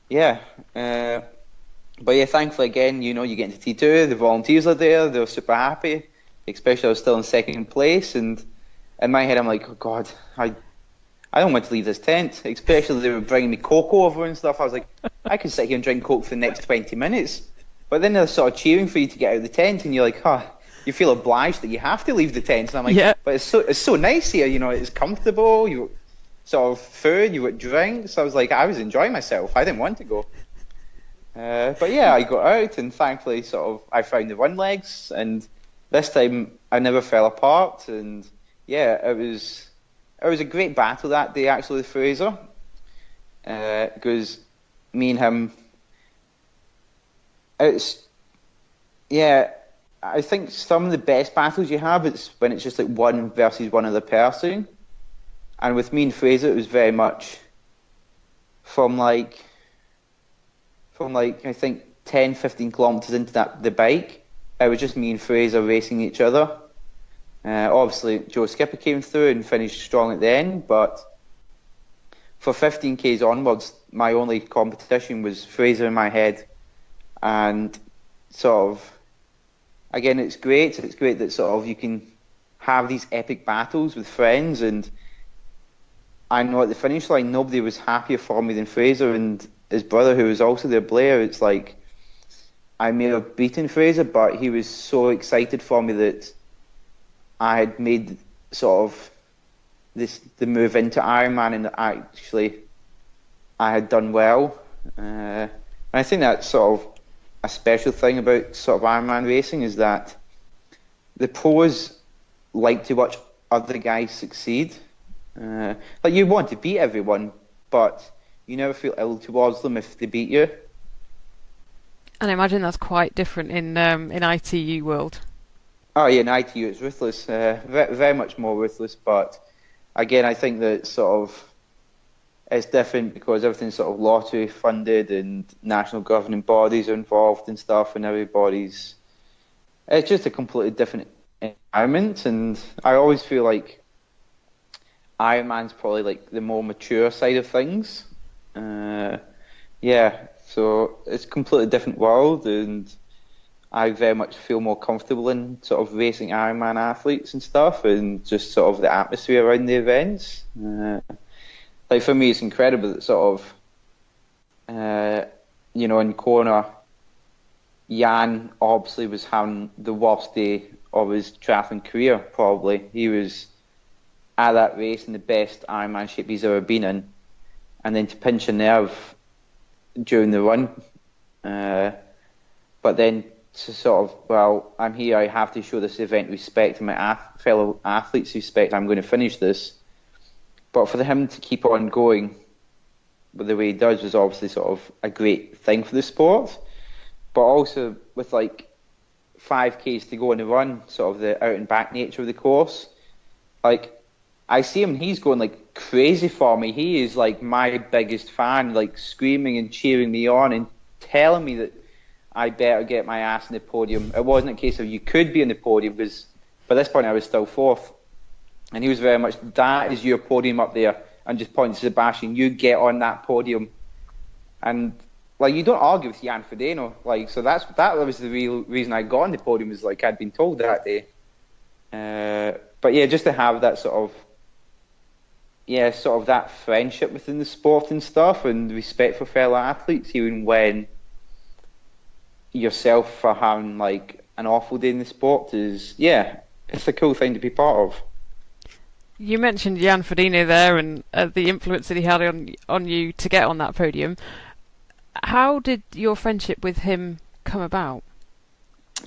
yeah. But yeah, thankfully again, you get into T2, the volunteers are there, they're super happy. Especially I was still in second place, and in my head I'm like, oh God, I don't want to leave this tent. Especially they were bringing me cocoa over and stuff. I was like, I could sit here and drink Coke for the next 20 minutes. But then they're sort of cheering for you to get out of the tent, and you're like, you feel obliged that you have to leave the tent. And I'm like, yeah. But it's so nice here, it's comfortable, you sort of food, you got drinks. I was like, I was enjoying myself. I didn't want to go. But yeah, I got out, and thankfully I found the run legs, and this time I never fell apart, and yeah, it was a great battle that day actually with Fraser, because me and him, I think some of the best battles you have is when it's just like one versus one other person, and with me and Fraser it was very much from I think 10-15 kilometres into the bike. It was just me and Fraser racing each other. Obviously, Joe Skipper came through and finished strong at the end, but for 15Ks onwards, my only competition was Fraser in my head. And again, it's great. It's great that you can have these epic battles with friends. And I know at the finish line, nobody was happier for me than Fraser and his brother, who was also there, Blair. It's like, I may have beaten Fraser, but he was so excited for me that I had made the move into Ironman, and actually I had done well. And I think that's a special thing about Ironman racing, is that the pros like to watch other guys succeed. Like, you want to beat everyone, but you never feel ill towards them if they beat you. And I imagine that's quite different in ITU world. Oh yeah, in ITU it's ruthless, very much more ruthless. But again, I think that it's different because everything's lottery funded and national governing bodies are involved and stuff, and it's just a completely different environment. And I always feel like Ironman's probably like the more mature side of things. So it's a completely different world, and I very much feel more comfortable in racing Ironman athletes and stuff, and just the atmosphere around the events. Like, for me, it's incredible that in Kona, Jan obviously was having the worst day of his triathlon career, probably. He was at that race in the best Ironman shape he's ever been in, and then to pinch a nerve during the run, but then to I'm here, I have to show this event respect, and my fellow athletes respect, I'm going to finish this. But for him to keep on going with the way he does was obviously a great thing for the sport. But also with 5Ks to go in the run, the out and back nature of the course, I see him, and he's going like crazy for me. He is like my biggest fan, like screaming and cheering me on and telling me that I better get my ass in the podium. It wasn't a case of you could be in the podium, because by this point I was still fourth. And he was very much, that is your podium up there. And just pointing to Sebastian, you get on that podium. And like, you don't argue with Jan Frodeno. Like, so that was the real reason I got on the podium, was like I'd been told that day. But yeah, just to have that sort of that friendship within the sport and stuff, and respect for fellow athletes, even when yourself are having like an awful day in the sport, is, yeah, it's a cool thing to be part of. You mentioned Jan Frodeno there, and the influence that he had on you to get on that podium. How did your friendship with him come about?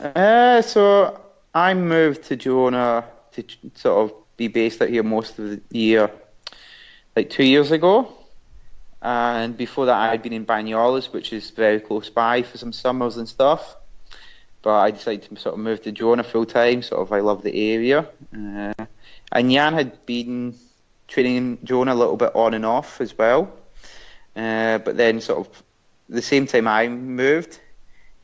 So I moved to Girona to sort of be based out here most of the year, like 2 years ago. And before that, I'd been in Banyoles, which is very close by, for some summers and stuff. But I decided to sort of move to Girona full time. Sort of, I love the area. And Jan had been training in Girona a little bit on and off as well. But then sort of the same time I moved,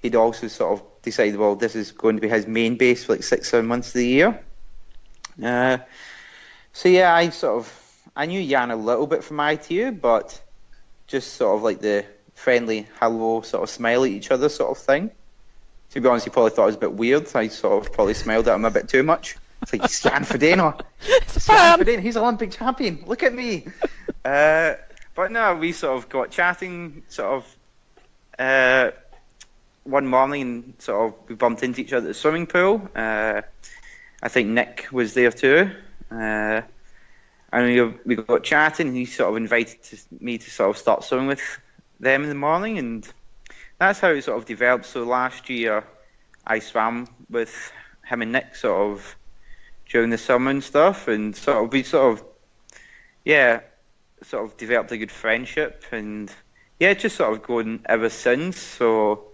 he'd also sort of decided, well, this is going to be his main base for like 6-7 months of the year. So yeah, I knew Jan a little bit from ITU, but just sort of like the friendly hello, sort of smile at each other sort of thing. To be honest, he probably thought it was a bit weird. I sort of probably smiled at him a bit too much. It's like, it's Jan Frodeno. It's Jan Frodeno. He's Olympic champion. Look at me. But no, we sort of got chatting sort of one morning, and sort of we bumped into each other at the swimming pool. I think Nick was there too. And we got chatting, and he sort of invited me to sort of start swimming with them in the morning, and that's how it sort of developed. So last year I swam with him and Nick sort of during the summer and stuff, and we developed a good friendship, and yeah, just sort of going ever since. So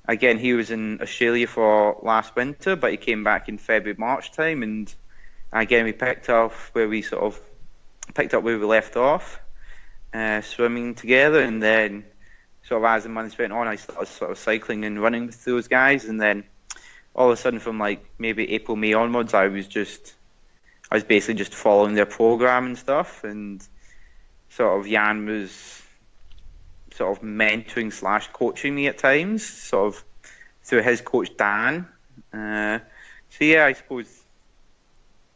again, he was in Australia for last winter, but he came back in February, March time, and again we picked up where we left off, swimming together, and then sort of as the months went on, I started sort of cycling and running with those guys, and then all of a sudden from like maybe April, May onwards, I was basically just following their program and stuff, and sort of Jan was sort of mentoring / coaching me at times, sort of through his coach Dan. So yeah, I suppose,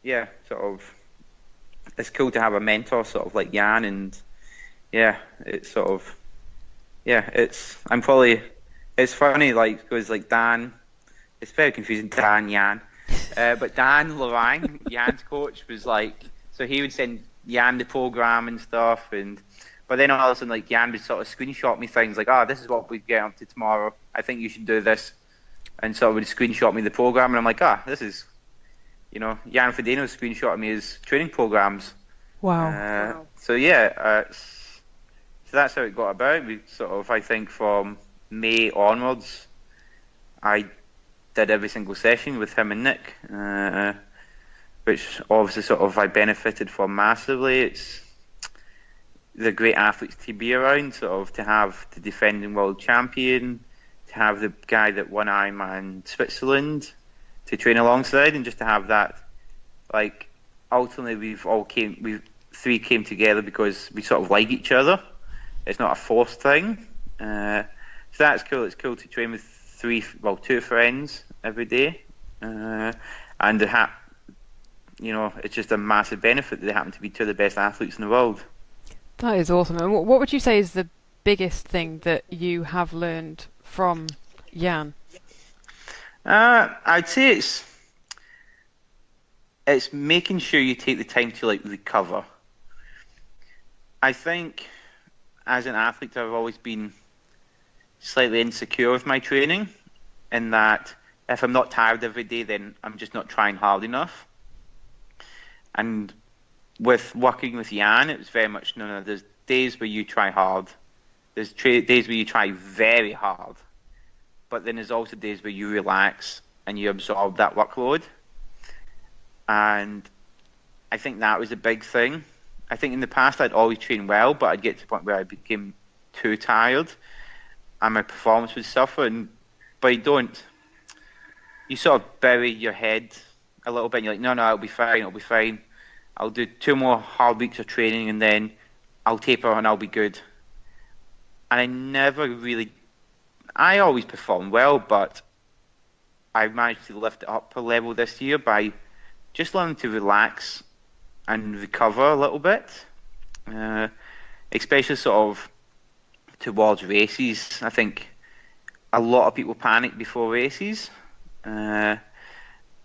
yeah, sort of it's cool to have a mentor sort of like Jan, and yeah, it's sort of, yeah, it's funny, like, because like Dan, it's very confusing, Dan, Jan. But Dan Lorang, Jan's coach, was like, so he would send Jan the program and stuff, but then all of a sudden, like, Jan would sort of screenshot me things like, this is what we get up to tomorrow. I think you should do this. And so would screenshot me the program, and I'm like, this is, Jan Frodeno screenshotted me his training programs. Wow. So yeah, so that's how it got about. We sort of, I think from May onwards, I did every single session with him and Nick, which obviously sort of I benefited from massively. They're great athletes to be around, sort of to have the defending world champion, to have the guy that won Ironman Switzerland to train alongside, and just to have that, like, ultimately we three came together because we sort of like each other. It's not a forced thing. So that's cool. It's cool to train with two friends every day, and it's just a massive benefit that they happen to be two of the best athletes in the world. That is awesome. And what would you say is the biggest thing that you have learned from Jan? I'd say it's making sure you take the time to like recover. I think as an athlete, I've always been slightly insecure with my training, in that if I'm not tired every day, then I'm just not trying hard enough. And with working with Jan, it was very much, no, there's days where you try hard. There's days where you try very hard. But then there's also days where you relax and you absorb that workload. And I think that was a big thing. I think in the past I'd always trained well, but I'd get to the point where I became too tired and my performance would suffer. But you sort of bury your head a little bit and you're like, no, it'll be fine. I'll do 2 more hard weeks of training and then I'll taper and I'll be good. And I always perform well, but I managed to lift it up a level this year by just learning to relax and recover a little bit, especially sort of towards races. I think a lot of people panic before races, but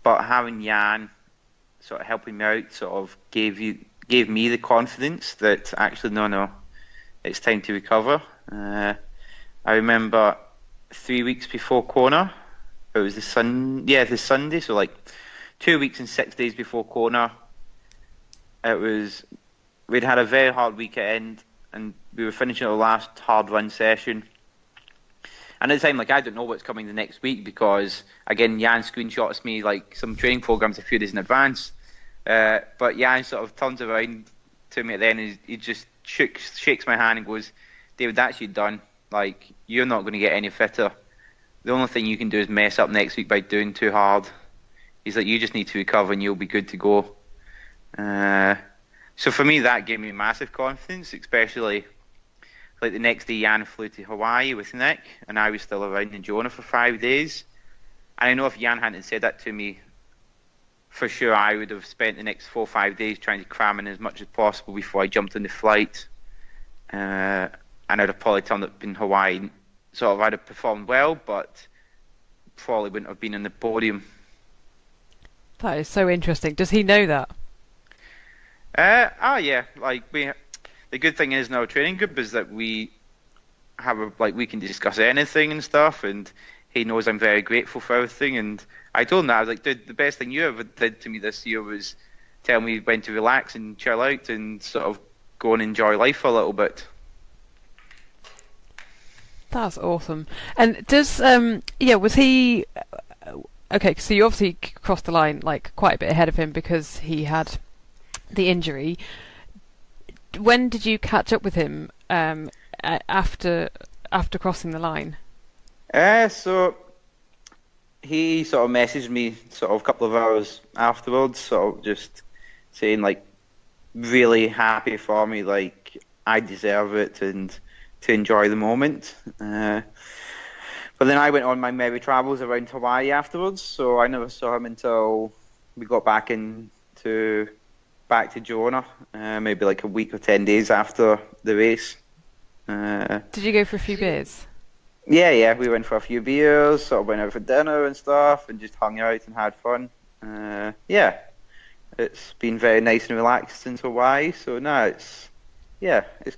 having Jan sort of helping me out sort of gave me the confidence that actually no, it's time to recover. I remember 3 weeks before Kona, it was the Sunday, so like 2 weeks and 6 days before Kona. We'd had a very hard weekend and we were finishing our last hard run session. And at the time, like, I don't know what's coming the next week because, again, Jan screenshots me like some training programs a few days in advance. But Jan sort of turns around to me at the end and he just shakes my hand and goes, David, that's you done. Like, you're not going to get any fitter. The only thing you can do is mess up next week by doing too hard. He's like, you just need to recover and you'll be good to go. So for me, that gave me massive confidence, especially like the next day Jan flew to Hawaii with Nick and I was still around in Jonah for 5 days. And I know if Jan hadn't said that to me, for sure I would have spent the next 4 or 5 days trying to cram in as much as possible before I jumped on the flight. And I'd have probably turned up in Hawaii. Sort of, I'd have performed well, but probably wouldn't have been on the podium. That is so interesting. Does he know that? Yeah. Like the good thing is in our training group is that we we can discuss anything and stuff, and he knows I'm very grateful for everything. And I told him that I was like, dude, the best thing you ever did to me this year was tell me when to relax and chill out and sort of go and enjoy life for a little bit. That's awesome. And was he okay? So you obviously crossed the line like quite a bit ahead of him because he had the injury. When did you catch up with him after crossing the line? So he sort of messaged me sort of a couple of hours afterwards, sort of just saying like, really happy for me, like I deserve it and to enjoy the moment. But then I went on my merry travels around Hawaii afterwards, so I never saw him until we got back to Jonah, maybe like a week or 10 days after the race. Did you go for a few beers? Yeah, we went for a few beers, sort of went out for dinner and stuff, and just hung out and had fun. It's been very nice and relaxed since Hawaii, so now it's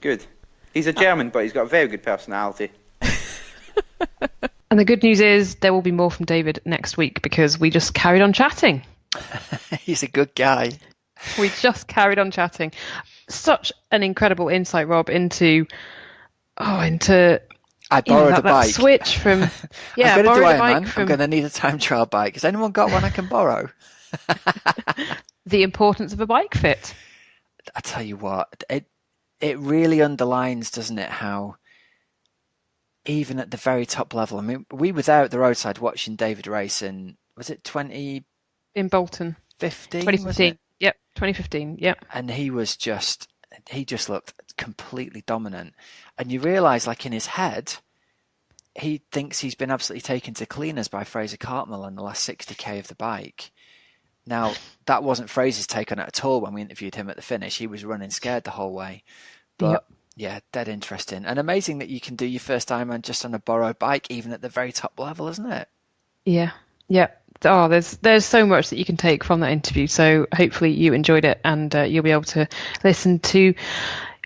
good. He's a German, but he's got a very good personality. And the good news is there will be more from David next week because we just carried on chatting. He's a good guy. We just carried on chatting. Such an incredible insight, Rob, into I borrowed a bike. That switch from I'm going to need a time trial bike. Has anyone got one I can borrow? The importance of a bike fit. I tell you what, it really underlines, doesn't it, how even at the very top level. I mean, we were there at the roadside watching David race in, was it 20? In Bolton. 2015. Yep, 2015. Yep. And he just looked completely dominant. And you realise, like in his head, he thinks he's been absolutely taken to cleaners by Fraser Cartmel in the last 60k of the bike. Now, that wasn't Fraser's take on it at all when we interviewed him at the finish. He was running scared the whole way. But yeah, dead interesting. And amazing that you can do your first Ironman just on a borrowed bike, even at the very top level, isn't it? Yeah. Oh, there's so much that you can take from that interview. So hopefully you enjoyed it and you'll be able to listen to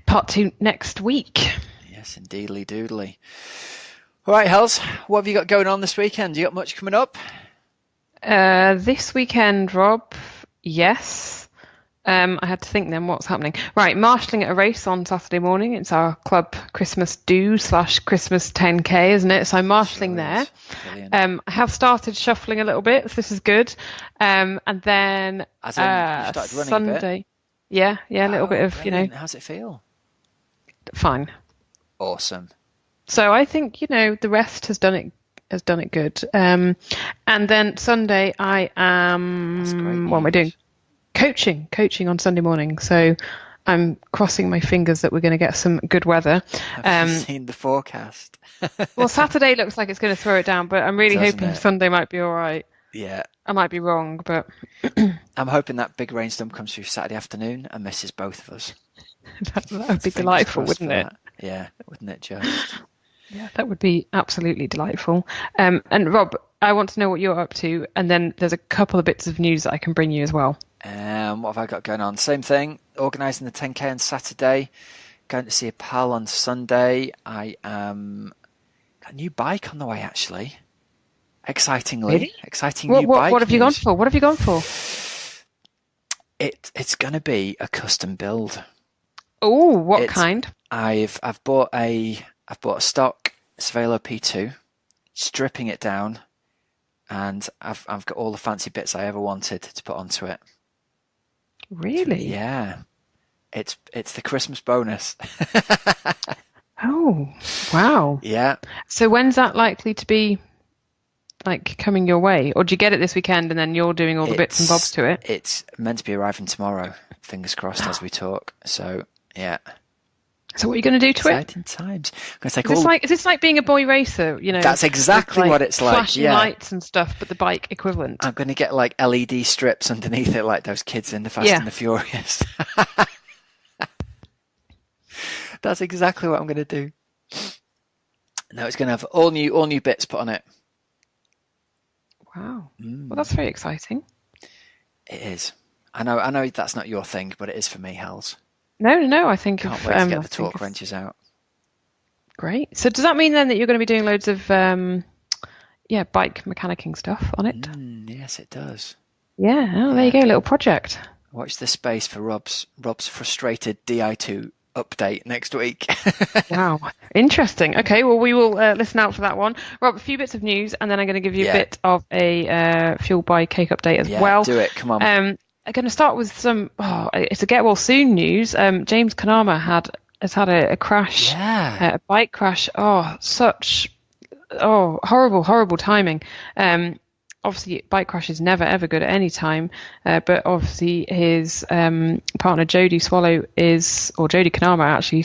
part 2 next week. Yes, indeedly doodly. All right, Hells, what have you got going on this weekend? You got much coming up? This weekend, Rob, yes. I had to think then what's happening. Right, marshalling at a race on Saturday morning. It's our club Christmas do / Christmas 10K, isn't it? So I'm marshalling there. I have started shuffling a little bit, so this is good. And then as in, you started running Sunday. a bit? Yeah, a little bit of, brilliant. How's it feel? fine. Awesome. So I think, the rest has done it good. And then Sunday I That's great am, what am I doing? Coaching on Sunday morning. So I'm crossing my fingers that we're going to get some good weather. Have you seen the forecast? Well, Saturday looks like it's going to throw it down, but I'm really Doesn't hoping it? Sunday might be all right. Yeah. I might be wrong, but I'm hoping that big rainstorm comes through Saturday afternoon and misses both of us. that would be Fingers delightful, crossed wouldn't for it? that. Yeah, wouldn't it just? Yeah, that would be absolutely delightful. And Rob, I want to know what you're up to, and then there's a couple of bits of news that I can bring you as well. What have I got going on? Same thing, organising the 10K on Saturday, going to see a pal on Sunday. I got a new bike on the way, actually. Excitingly. Really? Exciting new bike What have you gone news. for? What have you gone for? It's going to be a custom build. Oh, what kind? I've bought a stock Cervelo P2, stripping it down, and I've got all the fancy bits I ever wanted to put onto it. Really? Yeah. It's the Christmas bonus. Oh, wow. Yeah. So when's that likely to be coming your way? Or do you get it this weekend and then you're doing all the bits and bobs to it? It's meant to be arriving tomorrow, fingers crossed, as we talk. So, yeah. So what are you going to do to it? Exciting times. I'm going to take Is this like being a boy racer? That's exactly with, what it's like. Flashing Yeah. lights and stuff, but the bike equivalent. I'm going to get like LED strips underneath it, like those kids in the Fast and the Furious. That's exactly what I'm going to do. No, it's going to have all new bits put on it. Wow. Well, that's very exciting. It is. I know that's not your thing, but it is for me, Hells. No. I think Can't wait to get the torque wrenches out. Great. So does that mean then that you're going to be doing loads of bike mechanicking stuff on it? Yes, it does. Yeah. Oh, there you go. A little project. Watch this space for Rob's frustrated Di2 update next week. Wow. Interesting. Okay, well, we will listen out for that one. Rob, a few bits of news, and then I'm going to give you a bit of a Fueled by Cake update as well. Do it. Come on. I'm going to start with some, it's a get well soon news. James Kanama has had a crash, a bike crash. Horrible timing. Obviously, bike crash is never ever good at any time, but obviously his partner Jodie Kanama actually,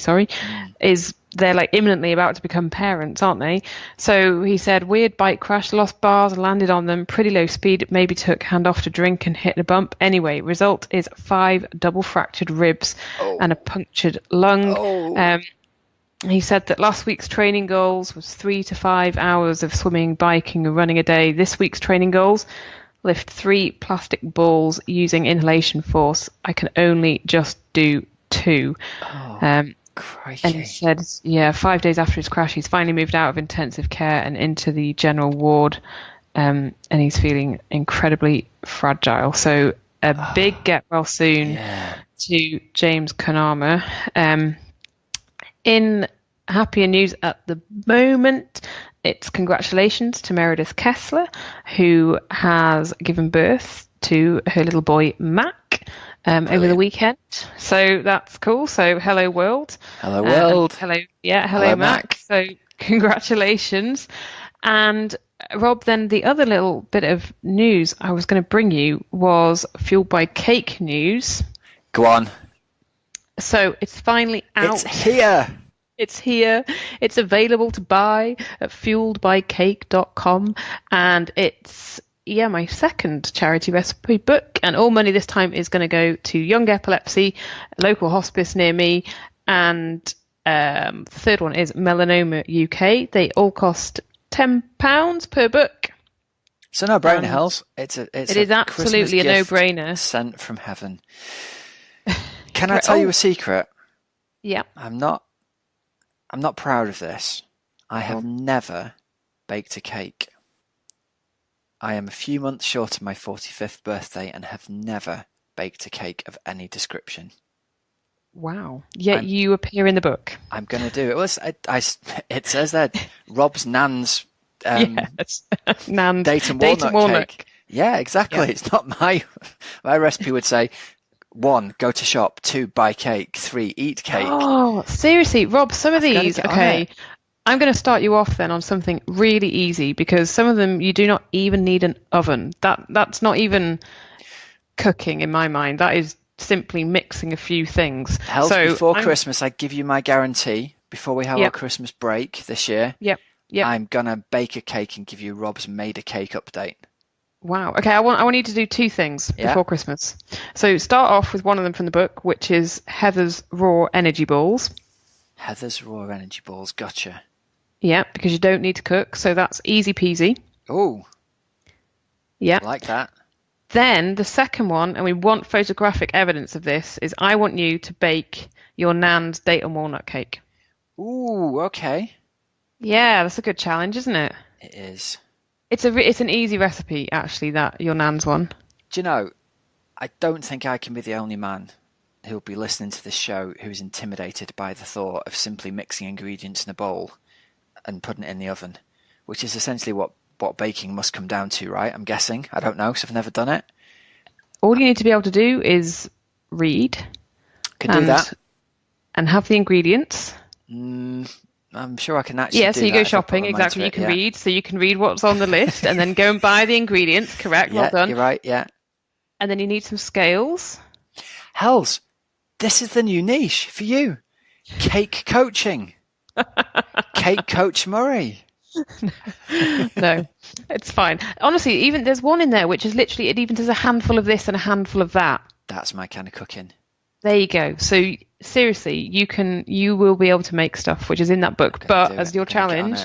they're like imminently about to become parents, aren't they? So he said, weird bike crash, lost bars, landed on them, pretty low speed, maybe took hand off to drink and hit a bump. Anyway, result is 5 double fractured ribs and a punctured lung. He said that last week's training goals was 3 to 5 hours of swimming, biking and running a day. This week's training goals, lift 3 plastic balls using inhalation force. I can only just do 2. Crikey. And he said, 5 days after his crash, he's finally moved out of intensive care and into the general ward, and he's feeling incredibly fragile. So a big get well soon to James Kanama. In happier news at the moment, it's congratulations to Meredith Kessler, who has given birth to her little boy Mac over the weekend. So that's cool. So hello world. Hello world. Hello Mac. So congratulations. And Rob, then the other little bit of news I was going to bring you was Fueled by Cake news. Go on. So it's finally out. It's here. It's here. It's available to buy at fueledbycake.com. And it's, my second charity recipe book. And all money this time is going to go to Young Epilepsy, a local hospice near me. And the third one is Melanoma UK. They all cost £10 per book. It's a no-brainer, Hells. It is absolutely a no-brainer. Sent from heaven. Can I tell you a secret? Yeah. I'm not proud of this. I have never baked a cake. I am a few months short of my 45th birthday and have never baked a cake of any description. Wow. Yet you appear in the book. I'm going to do it. Well, it says that Rob's Nan's Nan's date and walnut cake. Yeah, exactly. Yeah. It's not my recipe would say 1, go to shop. 2, buy cake. 3, eat cake. Oh, seriously, Rob, some of I've gotta these, get on okay. it. I'm going to start you off then on something really easy because some of them you do not even need an oven. That's not even cooking in my mind. That is simply mixing a few things. Hells, So before Christmas, I give you my guarantee. Before we have our Yep. Christmas break this year, Yep. I'm gonna bake a cake and give you Rob's made a cake update. Wow. Okay, I want you to do two things Yeah. before Christmas. So start off with one of them from the book, which is Heather's Raw Energy Balls. Heather's Raw Energy Balls, gotcha. Yeah, because you don't need to cook, so that's easy peasy. Oh, Yeah. like that. Then the second one, and we want photographic evidence of this, is I want you to bake your Nan's date and walnut cake. Ooh, okay. Yeah, that's a good challenge, isn't it? It is. It's an easy recipe, actually, that your Nan's one. Do you know, I don't think I can be the only man who'll be listening to this show who's intimidated by the thought of simply mixing ingredients in a bowl and putting it in the oven, which is essentially what baking must come down to, right? I'm guessing. I don't know, because I've never done it. All you need to be able to do is read. Can do that. And have the ingredients. I'm sure I can actually Yeah, do so you that go if I put shopping, my mind exactly. to You it, can yeah. read, so you can read what's on the list and then go and buy the ingredients. Correct, Yeah, well done. you're right, yeah. And then you need some scales. Hells, this is the new niche for you. Cake coaching. Cake Coach Murray. No, it's fine. Honestly, even there's one in there which is literally, it even does a handful of this and a handful of that. That's my kind of cooking. There you go. So seriously, you will be able to make stuff which is in that book. But as your challenge,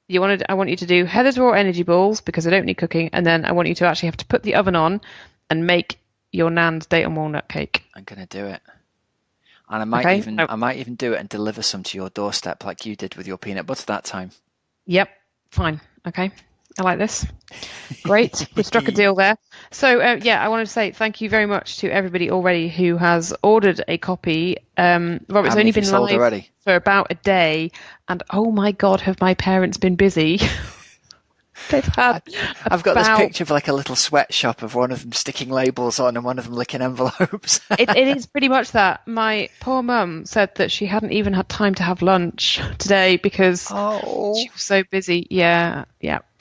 I want you to do Heather's Raw Energy Balls because I don't need cooking, and then I want you to actually have to put the oven on and make your Nan's date and walnut cake. I'm gonna do it. And I might even do it and deliver some to your doorstep like you did with your peanut butter that time. Yep, fine. Okay, I like this. Great, we struck a deal there. So I wanted to say thank you very much to everybody already who has ordered a copy. Robert's only been live already? for about a day, and oh my God, have my parents been busy? They've had. I've got this picture of like a little sweatshop of one of them sticking labels on and one of them licking envelopes. It is pretty much that. My poor mum said that she hadn't even had time to have lunch today because she was so busy. Yeah.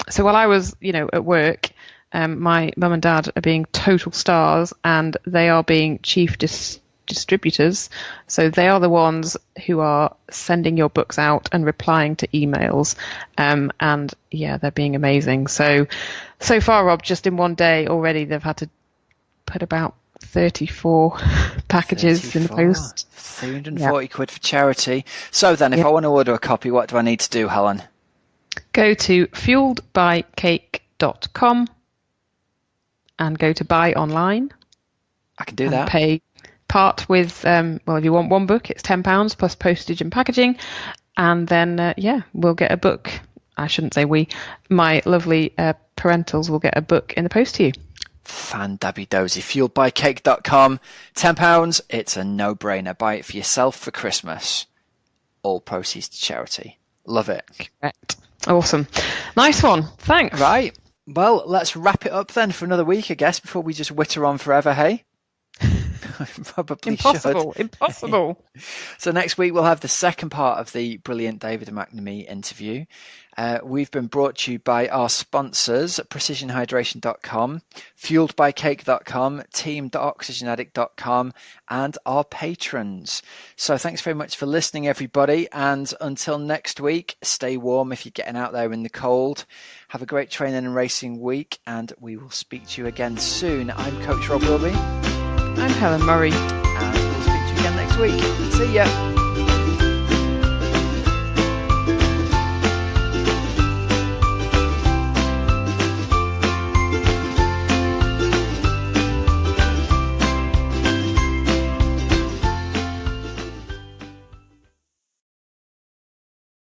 So while I was, at work, my mum and dad are being total stars and they are being chief distributors. So they are the ones who are sending your books out and replying to emails. And yeah, they're being amazing. So far, Rob, just in one day already, they've had to put about 34 packages in the post. 340 quid for charity. So then, if I want to order a copy, what do I need to do, Helen? Go to fueledbycake.com and go to buy online. I can do that. Pay part with, if you want one book, it's £10 plus postage and packaging. And then, we'll get a book. I shouldn't say we. My lovely parentals will get a book in the post to you. Fan-dabby-dozy. Fueledbycake.com. £10. It's a no-brainer. Buy it for yourself for Christmas. All proceeds to charity. Love it. Correct. Awesome. Nice one. Thanks. Right. Well, let's wrap it up then for another week, I guess, before we just witter on forever, hey? Probably Impossible. should. Impossible. So next week we'll have the second part of the brilliant David McNamee interview. We've been brought to you by our sponsors, precisionhydration.com, fueledbycake.com, team.oxygenaddict.com, and our patrons. So thanks very much for listening, everybody. And until next week, stay warm if you're getting out there in the cold. Have a great training and racing week, and we will speak to you again soon. I'm Coach Rob Wilby. I'm Helen Murray. And we'll speak to you again next week. See ya.